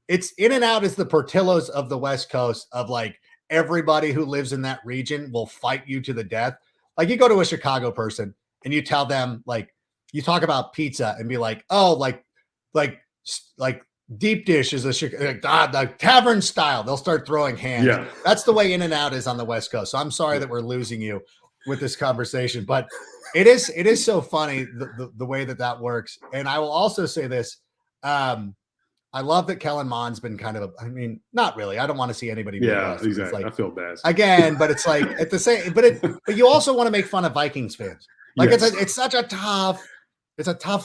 it's In-N-Out is the Portillo's of the West Coast, of like everybody who lives in that region will fight you to the death. Like you go to a Chicago person and you tell them, like, you talk about pizza and be like, oh, like deep dish is the tavern style. They'll start throwing hands. Yeah. That's the way In-N-Out is on the West Coast. So I'm sorry that we're losing you with this conversation, but it is so funny the way that works. And I will also say this. I love that Kellen Mond's been kind of not really. I don't want to see anybody. Yeah, exactly. Like, I feel bad again, but it's like at the same, but you also want to make fun of Vikings fans. Like it's such a tough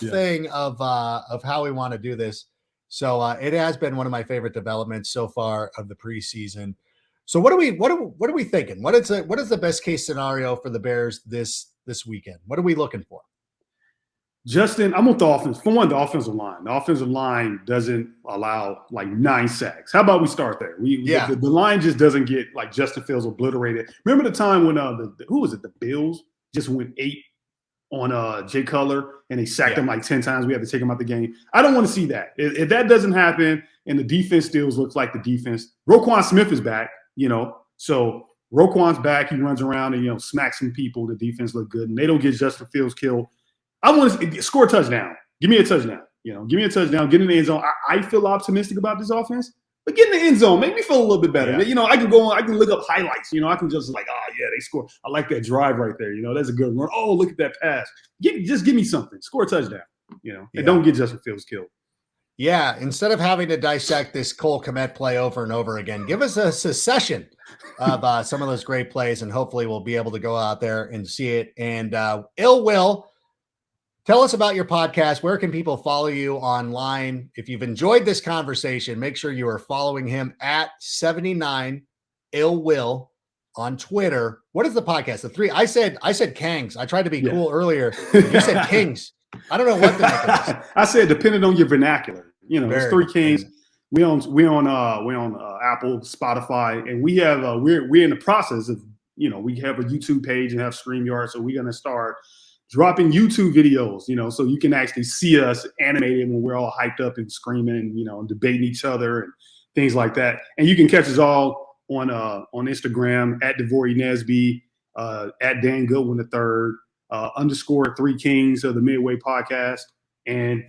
thing of how we want to do this. So it has been one of my favorite developments so far of the preseason. So what are we thinking? What is the best case scenario for the Bears this weekend? What are we looking for? Justin, I'm with the offense. For one, the offensive line. The offensive line doesn't allow like 9 sacks. How about we start there? The line just doesn't get like Justin Fields obliterated. Remember the time when who was it? The Bills just went 8 on Jay Cutler and they sacked him like 10 times. We had to take him out the game. I don't want to see that. If that doesn't happen and the defense still looks like the defense, Roquan Smith is back, so Roquan's back. He runs around and, smacks some people. The defense look good and they don't get Justin Fields killed. I want to score a touchdown. Give me a touchdown. Give me a touchdown. Get in the end zone. I feel optimistic about this offense, but get in the end zone. Make me feel a little bit better. Yeah. I can go on. I can look up highlights. I can just like, oh yeah, they scored. I like that drive right there. That's a good run. Oh, look at that pass. Just give me something. Score a touchdown. And don't get Justin Fields killed. Yeah. Instead of having to dissect this Cole Kmet play over and over again, give us a succession of some of those great plays, and hopefully we'll be able to go out there and see it. And Ill Will. Tell us about your podcast. Where can people follow you online? If you've enjoyed this conversation, make sure you are following him at 79 Ill Will on Twitter. What is the podcast? The 3? I said Kangs. I tried to be cool earlier. You said Kings. I don't know what the heck it is. I said depending on your vernacular. It's 3 Kings. We on Apple, Spotify, and we have we're in the process of we have a YouTube page and have StreamYard, so we're gonna start dropping YouTube videos, so you can actually see us animated when we're all hyped up and screaming, and debating each other and things like that. And you can catch us all on Instagram at Devory Nesby, at Dan Goodwin III, _ 3 Kings of the Midway Podcast. And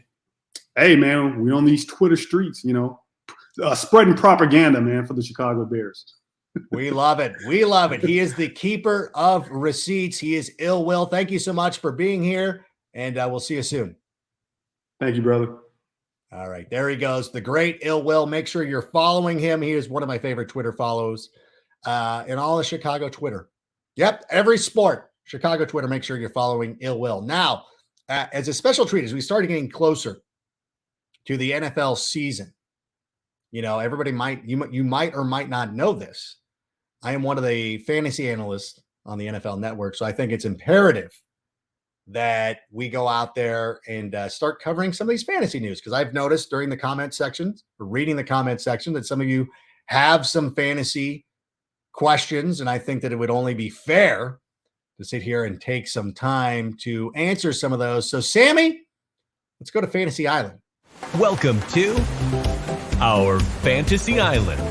hey, man, we're on these Twitter streets, spreading propaganda, man, for the Chicago Bears. We love it. We love it. He is the keeper of receipts. He is Ill Will. Thank you so much for being here, and we'll see you soon. Thank you, brother. All right. There he goes. The great Ill Will. Make sure you're following him. He is one of my favorite Twitter follows in all of Chicago Twitter. Yep. Every sport, Chicago Twitter. Make sure you're following Ill Will. Now, as a special treat, as we start getting closer to the NFL season, everybody you might or might not know this. I am one of the fantasy analysts on the NFL Network, so I think it's imperative that we go out there and start covering some of these fantasy news, because I've noticed during the comment sections, or reading the comment section, that some of you have some fantasy questions, and I think that it would only be fair to sit here and take some time to answer some of those. So, Sammy, let's go to Fantasy Island. Welcome to our Fantasy Island.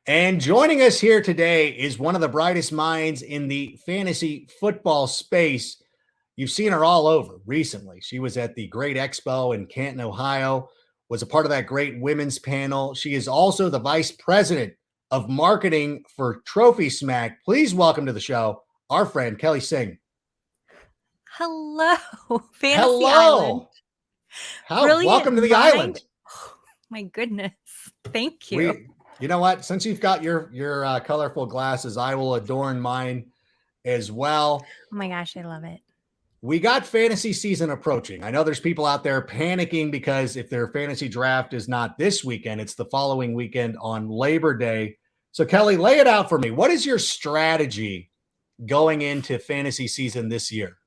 And joining us here today is one of the brightest minds in the fantasy football space. You've seen her all over recently. She was at the Great Expo in Canton, Ohio, was a part of that great women's panel. She is also the vice president of marketing for Trophy Smack. Please welcome to the show our friend Kelly Singh. Hello, Fantasy Island. Welcome to the island. Oh, my goodness. Thank you. You know what? Since you've got your colorful glasses, I will adorn mine as well. Oh my gosh, I love it. We got fantasy season approaching. I know there's people out there panicking because if their fantasy draft is not this weekend, it's the following weekend on Labor Day. So, Kelly, lay it out for me. What is your strategy going into fantasy season this year?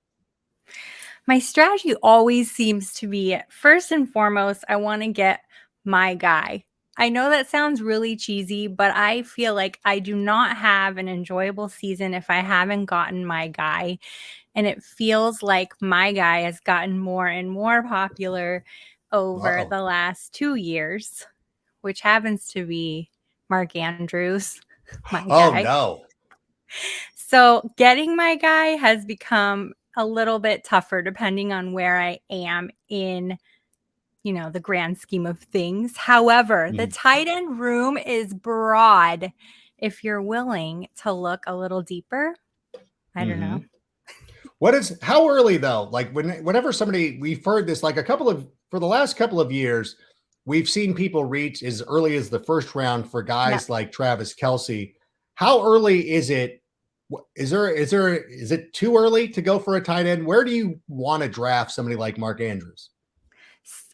My strategy always seems to be, first and foremost, I want to get my guy. I know that sounds really cheesy, but I feel like I do not have an enjoyable season if I haven't gotten my guy. And it feels like my guy has gotten more and more popular over the last 2 years, which happens to be Mark Andrews, my guy. Oh, no. So getting my guy has become a little bit tougher depending on where I am in, the grand scheme of things. However, the tight end room is broad if you're willing to look a little deeper. I don't know. How early though? Like whenever we've heard this, like for the last couple of years, we've seen people reach as early as the first round for guys like Travis Kelce. How early is it? Is it too early to go for a tight end? Where do you want to draft somebody like Mark Andrews?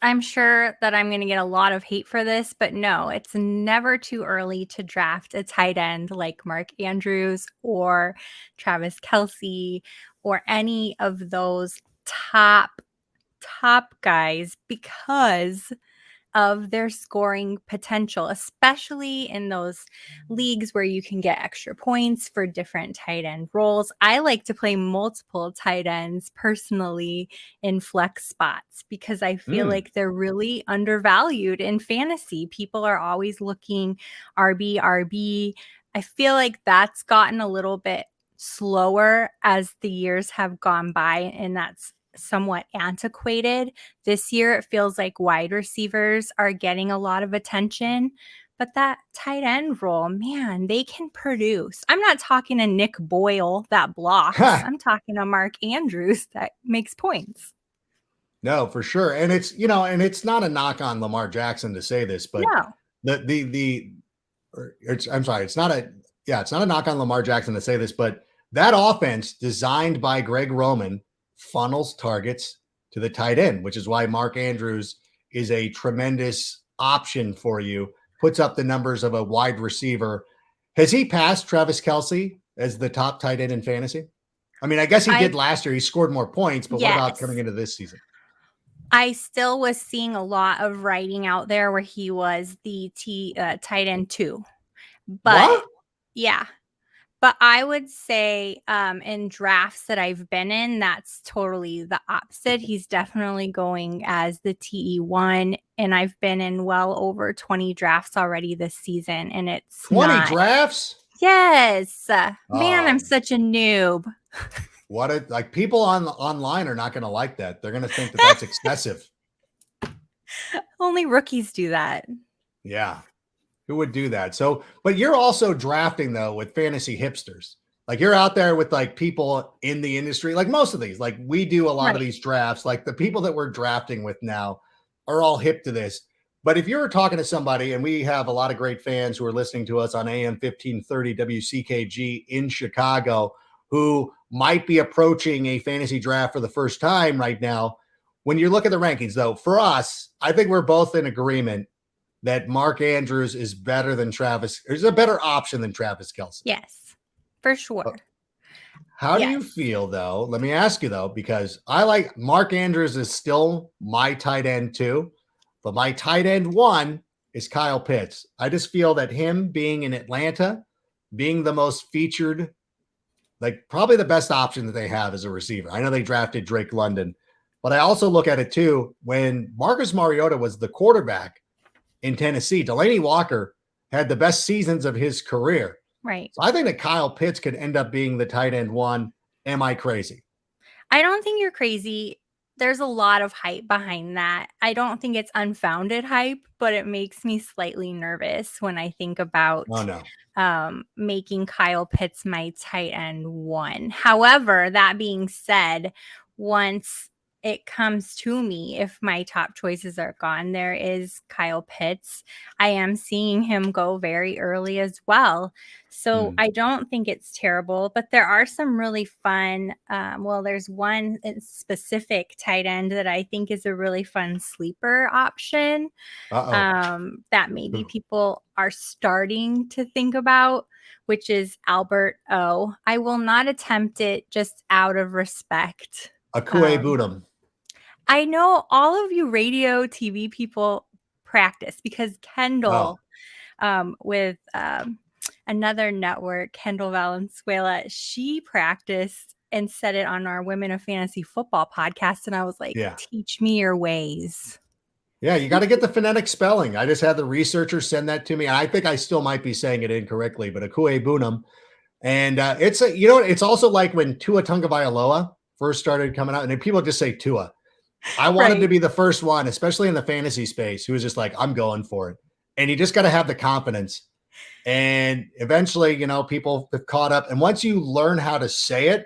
I'm sure that I'm going to get a lot of hate for this, but no, it's never too early to draft a tight end like Mark Andrews or Travis Kelce or any of those top guys because of their scoring potential, especially in those leagues where you can get extra points for different tight end roles. I like to play multiple tight ends personally in flex spots because I feel like they're really undervalued in fantasy. People are always looking RB. I feel like that's gotten a little bit slower as the years have gone by, and that's somewhat antiquated. This year, it feels like wide receivers are getting a lot of attention, but that tight end role, man, they can produce. I'm not talking to Nick Boyle that blocks. I'm talking to Mark Andrews that makes points. No, for sure. And it's not a knock on Lamar Jackson to say this, but it's not a knock on Lamar Jackson to say this, but that offense designed by Greg Roman funnels targets to the tight end, which is why Mark Andrews is a tremendous option for you, puts up the numbers of a wide receiver. Has he passed Travis Kelce as the top tight end in fantasy? I mean, I guess he did last year. He scored more points, but what about coming into this season? I still was seeing a lot of writing out there where he was the tight end 2. But yeah. But I would say in drafts that I've been in, that's totally the opposite. He's definitely going as the TE1, and I've been in well over 20 drafts already this season, and it's 20 drafts? Yes. Man, I'm such a noob. People online are not going to like that. They're going to think that that's excessive. Only rookies do that. Yeah. Who would do that? So, but you're also drafting though with fantasy hipsters. Like you're out there with like people in the industry, like most of these, like we do a lot of these drafts, like the people that we're drafting with now are all hip to this. But if you're talking to somebody, and we have a lot of great fans who are listening to us on AM 1530 WCKG in Chicago, who might be approaching a fantasy draft for the first time right now. When you look at the rankings though, for us, I think we're both in agreement that Mark Andrews is better than is a better option than Travis Kelce. Yes, for sure. How do you feel though? Let me ask you though, because I like Mark Andrews is still my tight end 2, but my tight end 1 is Kyle Pitts. I just feel that him being in Atlanta, being the most featured, like probably the best option that they have as a receiver. I know they drafted Drake London, but I also look at it too. When Marcus Mariota was the quarterback in Tennessee, Delaney Walker had the best seasons of his career. Right. So I think that Kyle Pitts could end up being the tight end 1. Am I crazy? I don't think you're crazy. There's a lot of hype behind that. I don't think it's unfounded hype, but it makes me slightly nervous when I think about making Kyle Pitts my tight end 1. However, that being said, once it comes to me if my top choices are gone. There is Kyle Pitts. I am seeing him go very early as well. So I don't think it's terrible, but there are some really fun. There's one specific tight end that I think is a really fun sleeper option that maybe people are starting to think about, which is Albert O. I will not attempt it just out of respect. Akue Budum. I know all of you radio TV people practice because Kendall with another network, Kendall Valenzuela, she practiced and said it on our Women of Fantasy Football podcast. And I was like, teach me your ways. Yeah, you got to get the phonetic spelling. I just had the researcher send that to me. I think I still might be saying it incorrectly, but Akue Budum. And it's also like when Tua Tagovailoa first started coming out, and then people just say Tua. I wanted to be the first one, especially in the fantasy space, who was just like, I'm going for it. And you just got to have the confidence. And eventually, people have caught up. And once you learn how to say it,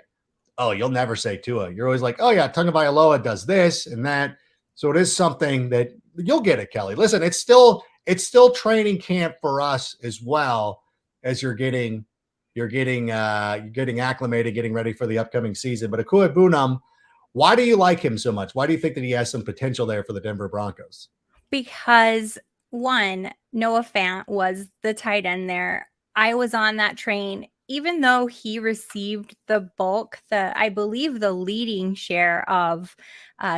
you'll never say Tua. You're always like, oh yeah, Tagovailoa does this and that. So it is something that you'll get it, Kelly. Listen, it's still training camp for us as well as you're getting acclimated, getting ready for the upcoming season. But Akue Budum, why do you like him so much? Why do you think that he has some potential there for the Denver Broncos? Because one, Noah Fant was the tight end there. I was on that train, even though he received the bulk, I believe the leading share of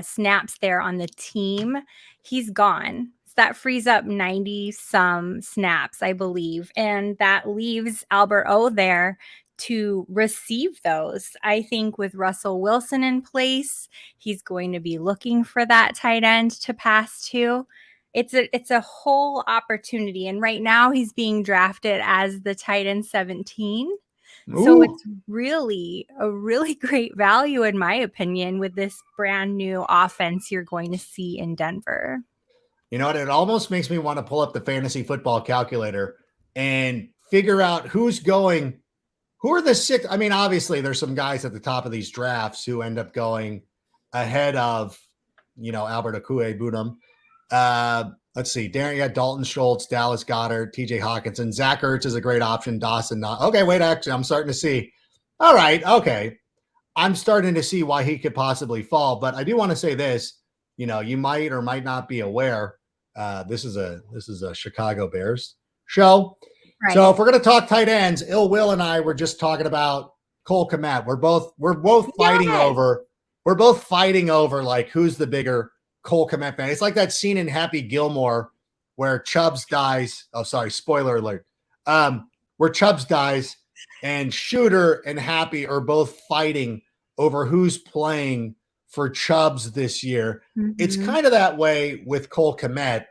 snaps there on the team, he's gone. So that frees up 90 some snaps, I believe. And that leaves Albert O there to receive those. I think with Russell Wilson in place, he's going to be looking for that tight end to pass to. It's a whole opportunity. And right now he's being drafted as the tight end 17. Ooh. So it's really a really great value, in my opinion, with this brand new offense you're going to see in Denver. You know what? It almost makes me want to pull up the fantasy football calculator and figure out who are the six. I mean, obviously there's some guys at the top of these drafts who end up going ahead of, Albert Akue Budum. Let's see. Dalton Schultz, Dallas Goedert, TJ Hawkinson, Zach Ertz is a great option. Dawson. Okay, wait, actually, I'm starting to see. All right. Okay. I'm starting to see why he could possibly fall, but I do want to say this, you might or might not be aware. This is a Chicago Bears show. Right. So if we're going to talk tight ends, Will and I were just talking about Cole Kmet. We're both fighting over like who's the bigger Cole Kmet fan. It's like that scene in Happy Gilmore where Chubbs dies. Oh, sorry, spoiler alert. Where Chubbs dies and Shooter and Happy are both fighting over who's playing for Chubbs this year. Mm-hmm. It's kind of that way with Cole Kmet.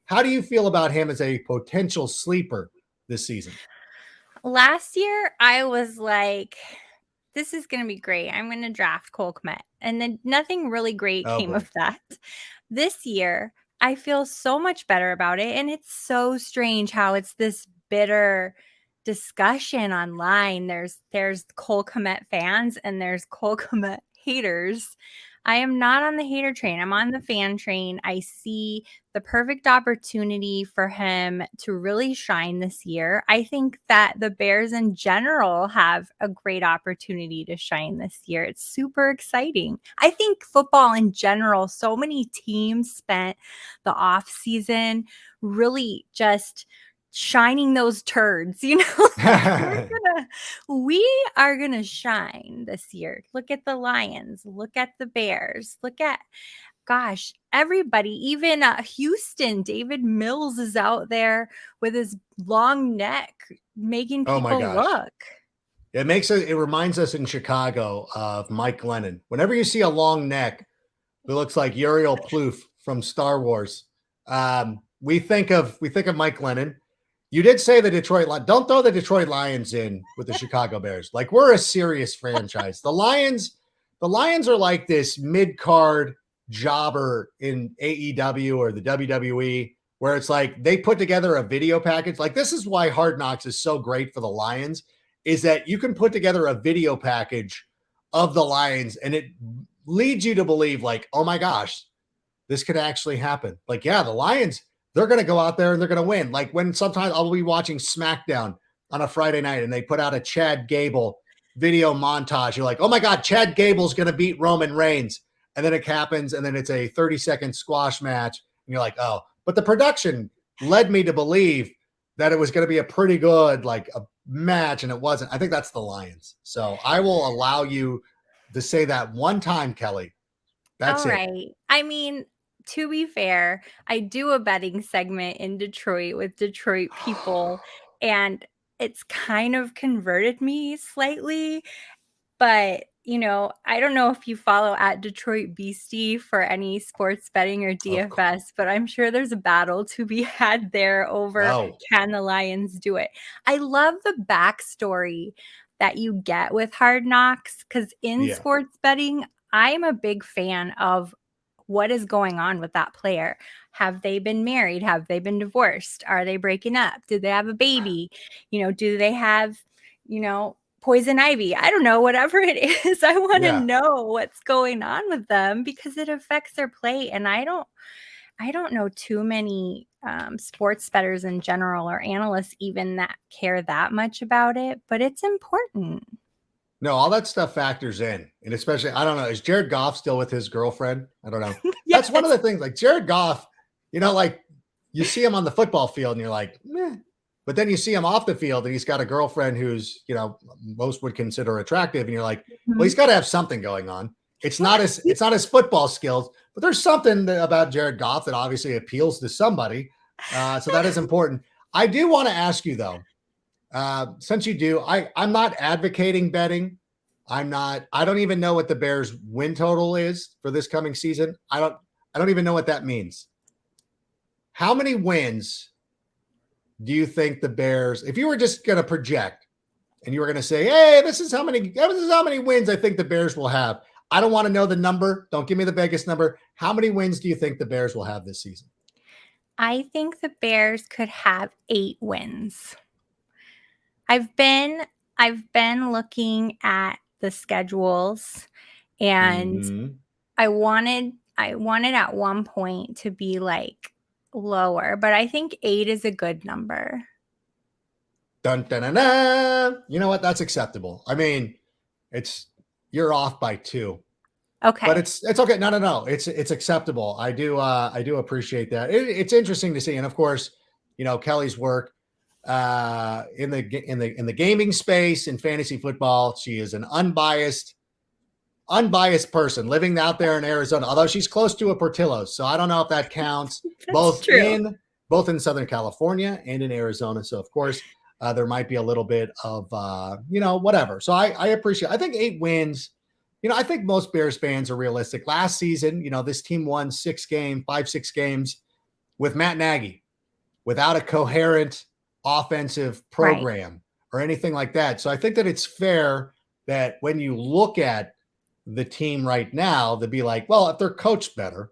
How do you feel about him as a potential sleeper this season? Last year, I was like, this is going to be great. I'm going to draft Cole Kmet. And then nothing really great came of that. This year, I feel so much better about it. And it's so strange how it's this bitter discussion online. There's Cole Kmet fans and there's Cole Kmet haters. I am not on the hater train. I'm on the fan train. I see the perfect opportunity for him to really shine this year. I think that the Bears in general have a great opportunity to shine this year. It's super exciting. I think football in general, so many teams spent the off season really just shining those turds, we are gonna shine this year. Look at the Lions, look at the Bears, look at everybody, even Houston. David Mills is out there with his long neck making people look. It reminds us in Chicago of Mike Glennon. Whenever you see a long neck, it looks like Uriel Plouffe from Star Wars. We think of Mike Glennon. You did say the Detroit Lions. Don't throw the Detroit Lions in with the Chicago Bears. Like, we're a serious franchise. The Lions are like this mid-card jobber in AEW or the WWE, where it's like they put together a video package. Like, this is why Hard Knocks is so great for the Lions, is that you can put together a video package of the Lions and it leads you to believe like, oh my gosh, this could actually happen. Like, yeah, the Lions, they're going to go out there and they're going to win. Like when sometimes I'll be watching SmackDown on a Friday night and they put out a Chad Gable video montage. You're like, oh my God, Chad Gable's going to beat Roman Reigns. And then it happens. And then it's a 30-second squash match. And you're like, oh, but the production led me to believe that it was going to be a pretty good, like a match. And it wasn't. I think that's the Lions. So I will allow you to say that one time, Kelly. That's all it. right. I mean, to be fair, I do a betting segment in Detroit with Detroit people, and it's kind of converted me slightly. But, I don't know if you follow at Detroit Beastie for any sports betting or DFS, but I'm sure there's a battle to be had there over can the Lions do it? I love the backstory that you get with Hard Knocks because in sports betting, I'm a big fan of what is going on with that player. Have they been married? Have they been divorced? Are they breaking up? Did they have a baby? Do they have, poison ivy? I don't know, whatever it is. I want to know what's going on with them because it affects their play. And I don't know too many sports bettors in general or analysts even that care that much about it, but it's important. No, all that stuff factors in. And especially, I don't know, is Jared Goff still with his girlfriend? I don't know. That's one of the things, like Jared Goff, like you see him on the football field and you're like, meh. But then you see him off the field and he's got a girlfriend who's, most would consider attractive. And you're like, well, he's got to have something going on. It's not his football skills, but there's something about Jared Goff that obviously appeals to somebody. So that is important. I do want to ask you though, since you do, I'm not advocating betting. I don't even know what the Bears win total is for this coming season. I don't even know what that means. How many wins do you think the Bears, if you were just going to project and you were going to say, hey, this is how many wins I think the Bears will have. I don't want to know the number. Don't give me the Vegas number. How many wins do you think the Bears will have this season? I think the Bears could have 8 wins. I've been looking at the schedules and I wanted at one point to be like lower, but I think 8 is a good number. Dun, dun, dun, dun. You know what? That's acceptable. I mean, you're off by 2. Okay. But it's okay. No. It's acceptable. I do appreciate that. It's interesting to see. And of course, Kelly's work in the gaming space in fantasy football. She is an unbiased person living out there in Arizona, although she's close to a Portillo's. So I don't know if that counts both in Southern California and in Arizona. So of course there might be a little bit of, whatever. So I appreciate, I think 8 wins, I think most Bears fans are realistic. Last season, this team won 6 games with Matt Nagy without a coherent offensive program or anything like that. So I think that it's fair that when you look at the team right now, to be like, well, if they're coached better,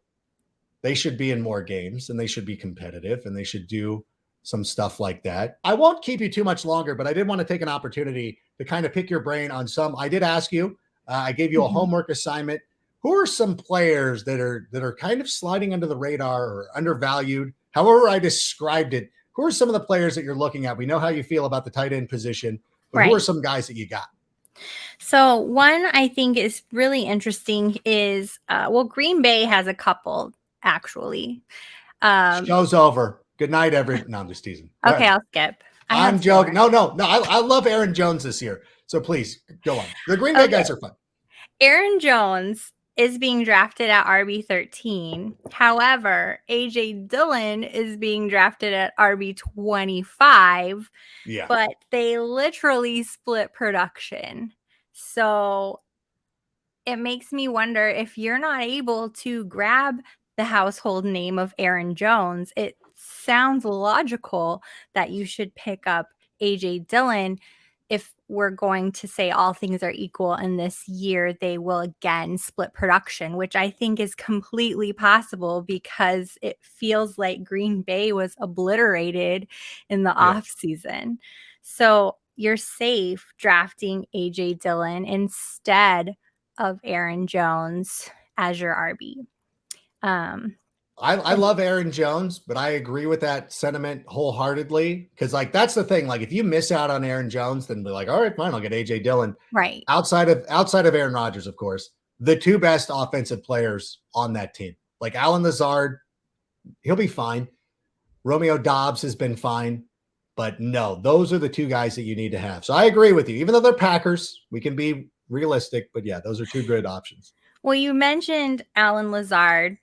they should be in more games and they should be competitive and they should do some stuff like that. I won't keep you too much longer, but I did want to take an opportunity to kind of pick your brain on some. I did ask you, I gave you a homework assignment. Who are some players that are kind of sliding under the radar or undervalued? However I described it, who are some of the players that you're looking at? We know how you feel about the tight end position, but who are some guys that you got? So one I think is really interesting is, Green Bay has a couple actually. Show's over. Good night, No, I'm just teasing. Okay, I'll skip. I'm joking. No. I love Aaron Jones this year. So please go on. The Green Bay guys are fun. Aaron Jones is being drafted at RB13. However, AJ Dillon is being drafted at RB25. Yeah. But they literally split production. So it makes me wonder if you're not able to grab the household name of Aaron Jones, it sounds logical that you should pick up AJ Dillon. If we're going to say all things are equal and this year they will again split production, which I think is completely possible because it feels like Green Bay was obliterated in the offseason. So you're safe drafting AJ Dillon instead of Aaron Jones as your RB. I love Aaron Jones, but I agree with that sentiment wholeheartedly. Cause like, that's the thing. Like if you miss out on Aaron Jones, then be like, all right, fine, I'll get AJ Dillon. Right. Outside of Aaron Rodgers, of course, the two best offensive players on that team, like Allen Lazard, he'll be fine. Romeo Dobbs has been fine, but no, those are the two guys that you need to have. So I agree with you, even though they're Packers, we can be realistic, but yeah, those are two good options. Well, you mentioned Allen Lazard.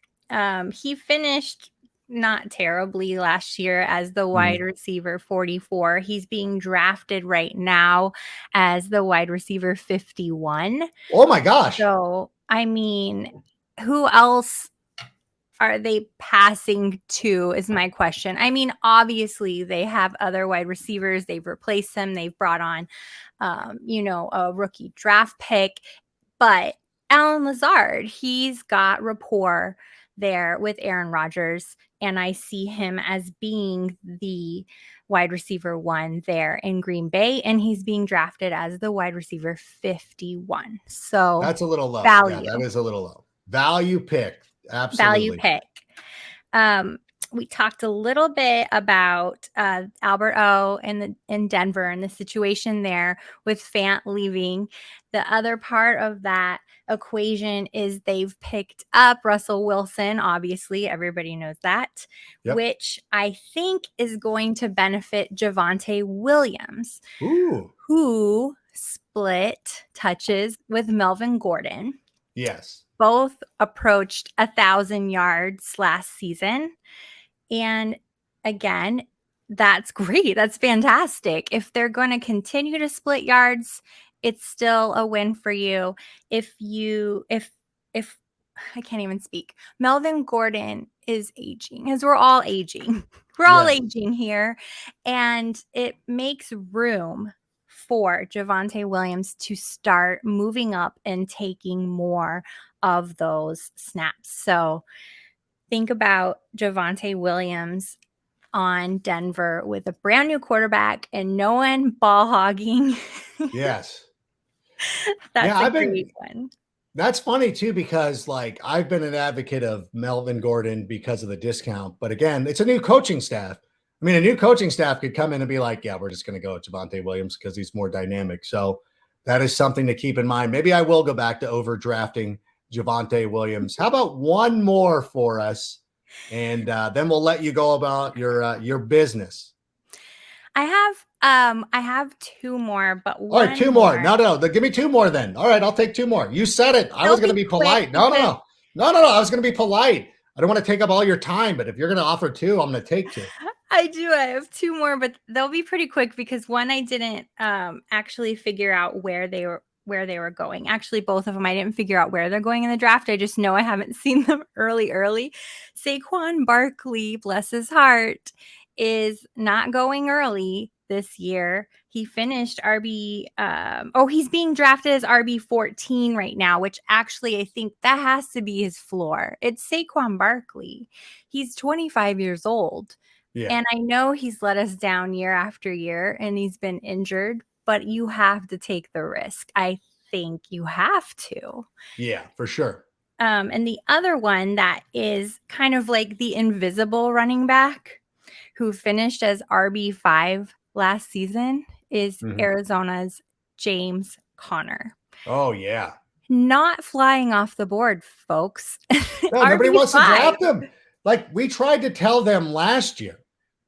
He finished not terribly last year as the wide receiver 44. He's being drafted right now as the wide receiver 51. Oh my gosh. So, I mean, who else are they passing to is my question. I mean, obviously they have other wide receivers. They've replaced them. They've brought on, a rookie draft pick, but Allen Lazard, he's got rapport there with Aaron Rodgers, and I see him as being the wide receiver 1 there in Green Bay, and he's being drafted as the wide receiver 51. So that's a little low. Value. Yeah, that is a little low. Value pick. Absolutely. Value pick. We talked a little bit about Albert O in Denver and the situation there with Fant leaving. The other part of that equation is they've picked up Russell Wilson. Obviously, everybody knows that, which I think is going to benefit Javonte Williams, who split touches with Melvin Gordon. Yes. Both approached 1,000 yards last season. And again, that's great. That's fantastic. If they're going to continue to split yards, it's still a win for you. If I can't even speak, Melvin Gordon is aging, as we're all aging. We're all aging here. And it makes room for Javonte Williams to start moving up and taking more of those snaps. So think about Javonte Williams on Denver with a brand new quarterback and no one ball hogging. Yes. That's a great one. That's funny too, because like I've been an advocate of Melvin Gordon because of the discount, but again, it's a new coaching staff. I mean, a new coaching staff could come in and be like, yeah, we're just going to go with Javonte Williams because he's more dynamic. So that is something to keep in mind. Maybe I will go back to overdrafting Javonte Williams. How about one more for us? And then we'll let you go about your business. I have two more, but all right, two more. No, give me two more then. All right, I'll take two more. You said it. I was going to be polite. No. I was going to be polite. I don't want to take up all your time, but if you're going to offer two, I'm going to take two. I do. I have two more, but they'll be pretty quick because one I didn't actually figure out where they were going. Actually, both of them I didn't figure out where they're going in the draft. I just know I haven't seen them early. Saquon Barkley, bless his heart, is not going early this year. He finished he's being drafted as RB 14 right now, which actually I think that has to be his floor. It's Saquon Barkley. He's 25 years old. Yeah. And I know he's let us down year after year and he's been injured, but you have to take the risk. I think you have to. Yeah, for sure. And the other one that is kind of like the invisible running back who finished as RB5 last season is Arizona's James Conner. Oh, yeah. Not flying off the board, folks. No, nobody wants to draft him. Like, we tried to tell them last year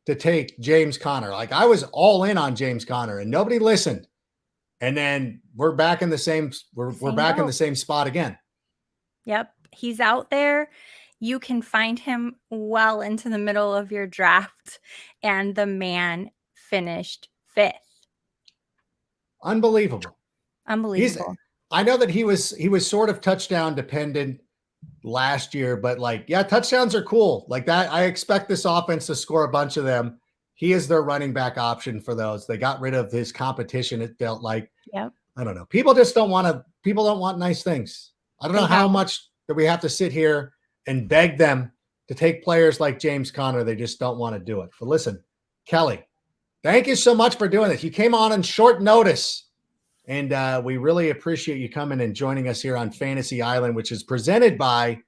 to take James Conner. Like, I was all in on James Conner, and nobody listened. And then we're back in the same in the same spot again. Yep. He's out there. You can find him well into the middle of your draft, and the man finished 5th. Unbelievable. I know that he was sort of touchdown dependent last year, but like, yeah, touchdowns are cool. Like that, I expect this offense to score a bunch of them. He is their running back option for those. They got rid of his competition. It felt like, I don't know. People don't want nice things. I don't know how much that we have to sit here and beg them to take players like James Conner. They just don't want to do it. But listen, Kelly, thank you so much for doing this. You came on short notice And we really appreciate you coming and joining us here on Fantasy Island, which is presented by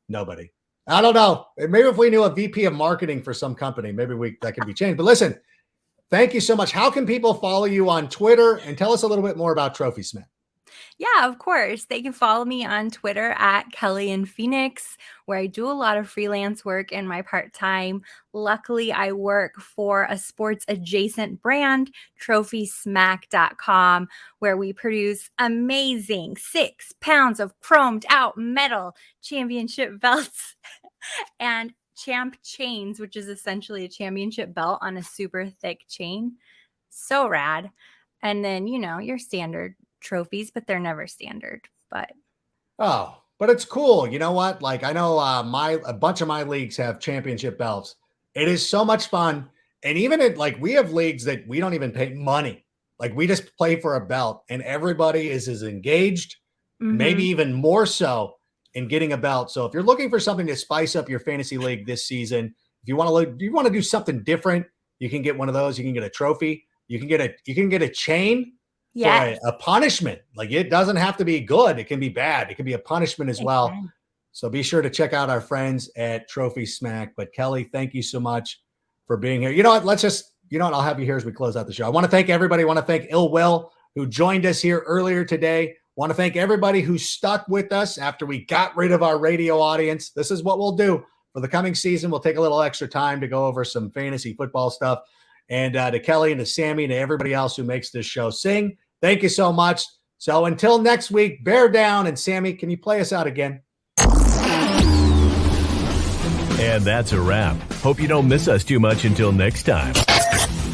nobody. I don't know. Maybe if we knew a VP of marketing for some company, maybe that could be changed. But listen, thank you so much. How can people follow you on Twitter? And tell us a little bit more about Trophy Smith. Yeah, of course. They can follow me on Twitter at Kelly in Phoenix, where I do a lot of freelance work in my part-time. Luckily, I work for a sports adjacent brand, trophysmack.com, where we produce amazing 6 pounds of chromed out metal championship belts and champ chains, which is essentially a championship belt on a super thick chain. So rad. And then, your standard trophies, but they're never standard. But it's cool. You know what? Like, I know a bunch of my leagues have championship belts. It is so much fun. And even we have leagues that we don't even pay money. Like, we just play for a belt, and everybody is as engaged, maybe even more so, in getting a belt. So if you're looking for something to spice up your fantasy league this season, if you want to do something different, you can get one of those. You can get a trophy. You can get a chain. Yeah, a punishment. Like, it doesn't have to be good. It can be bad. It can be a punishment as well. So be sure to check out our friends at Trophy Smack. But Kelly, thank you so much for being here. You know what? I'll have you here as we close out the show. I want to thank everybody. I want to thank Ill Will, who joined us here earlier today. I want to thank everybody who stuck with us after we got rid of our radio audience. This is what we'll do for the coming season. We'll take a little extra time to go over some fantasy football stuff. And to Kelly and to Sammy and to everybody else who makes this show sing, thank you so much. So until next week, bear down. And Sammy, can you play us out again? And that's a wrap. Hope you don't miss us too much until next time.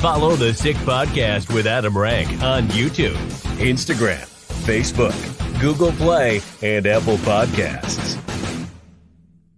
Follow the Sick Podcast with Adam Rank on YouTube, Instagram, Facebook, Google Play, and Apple Podcasts.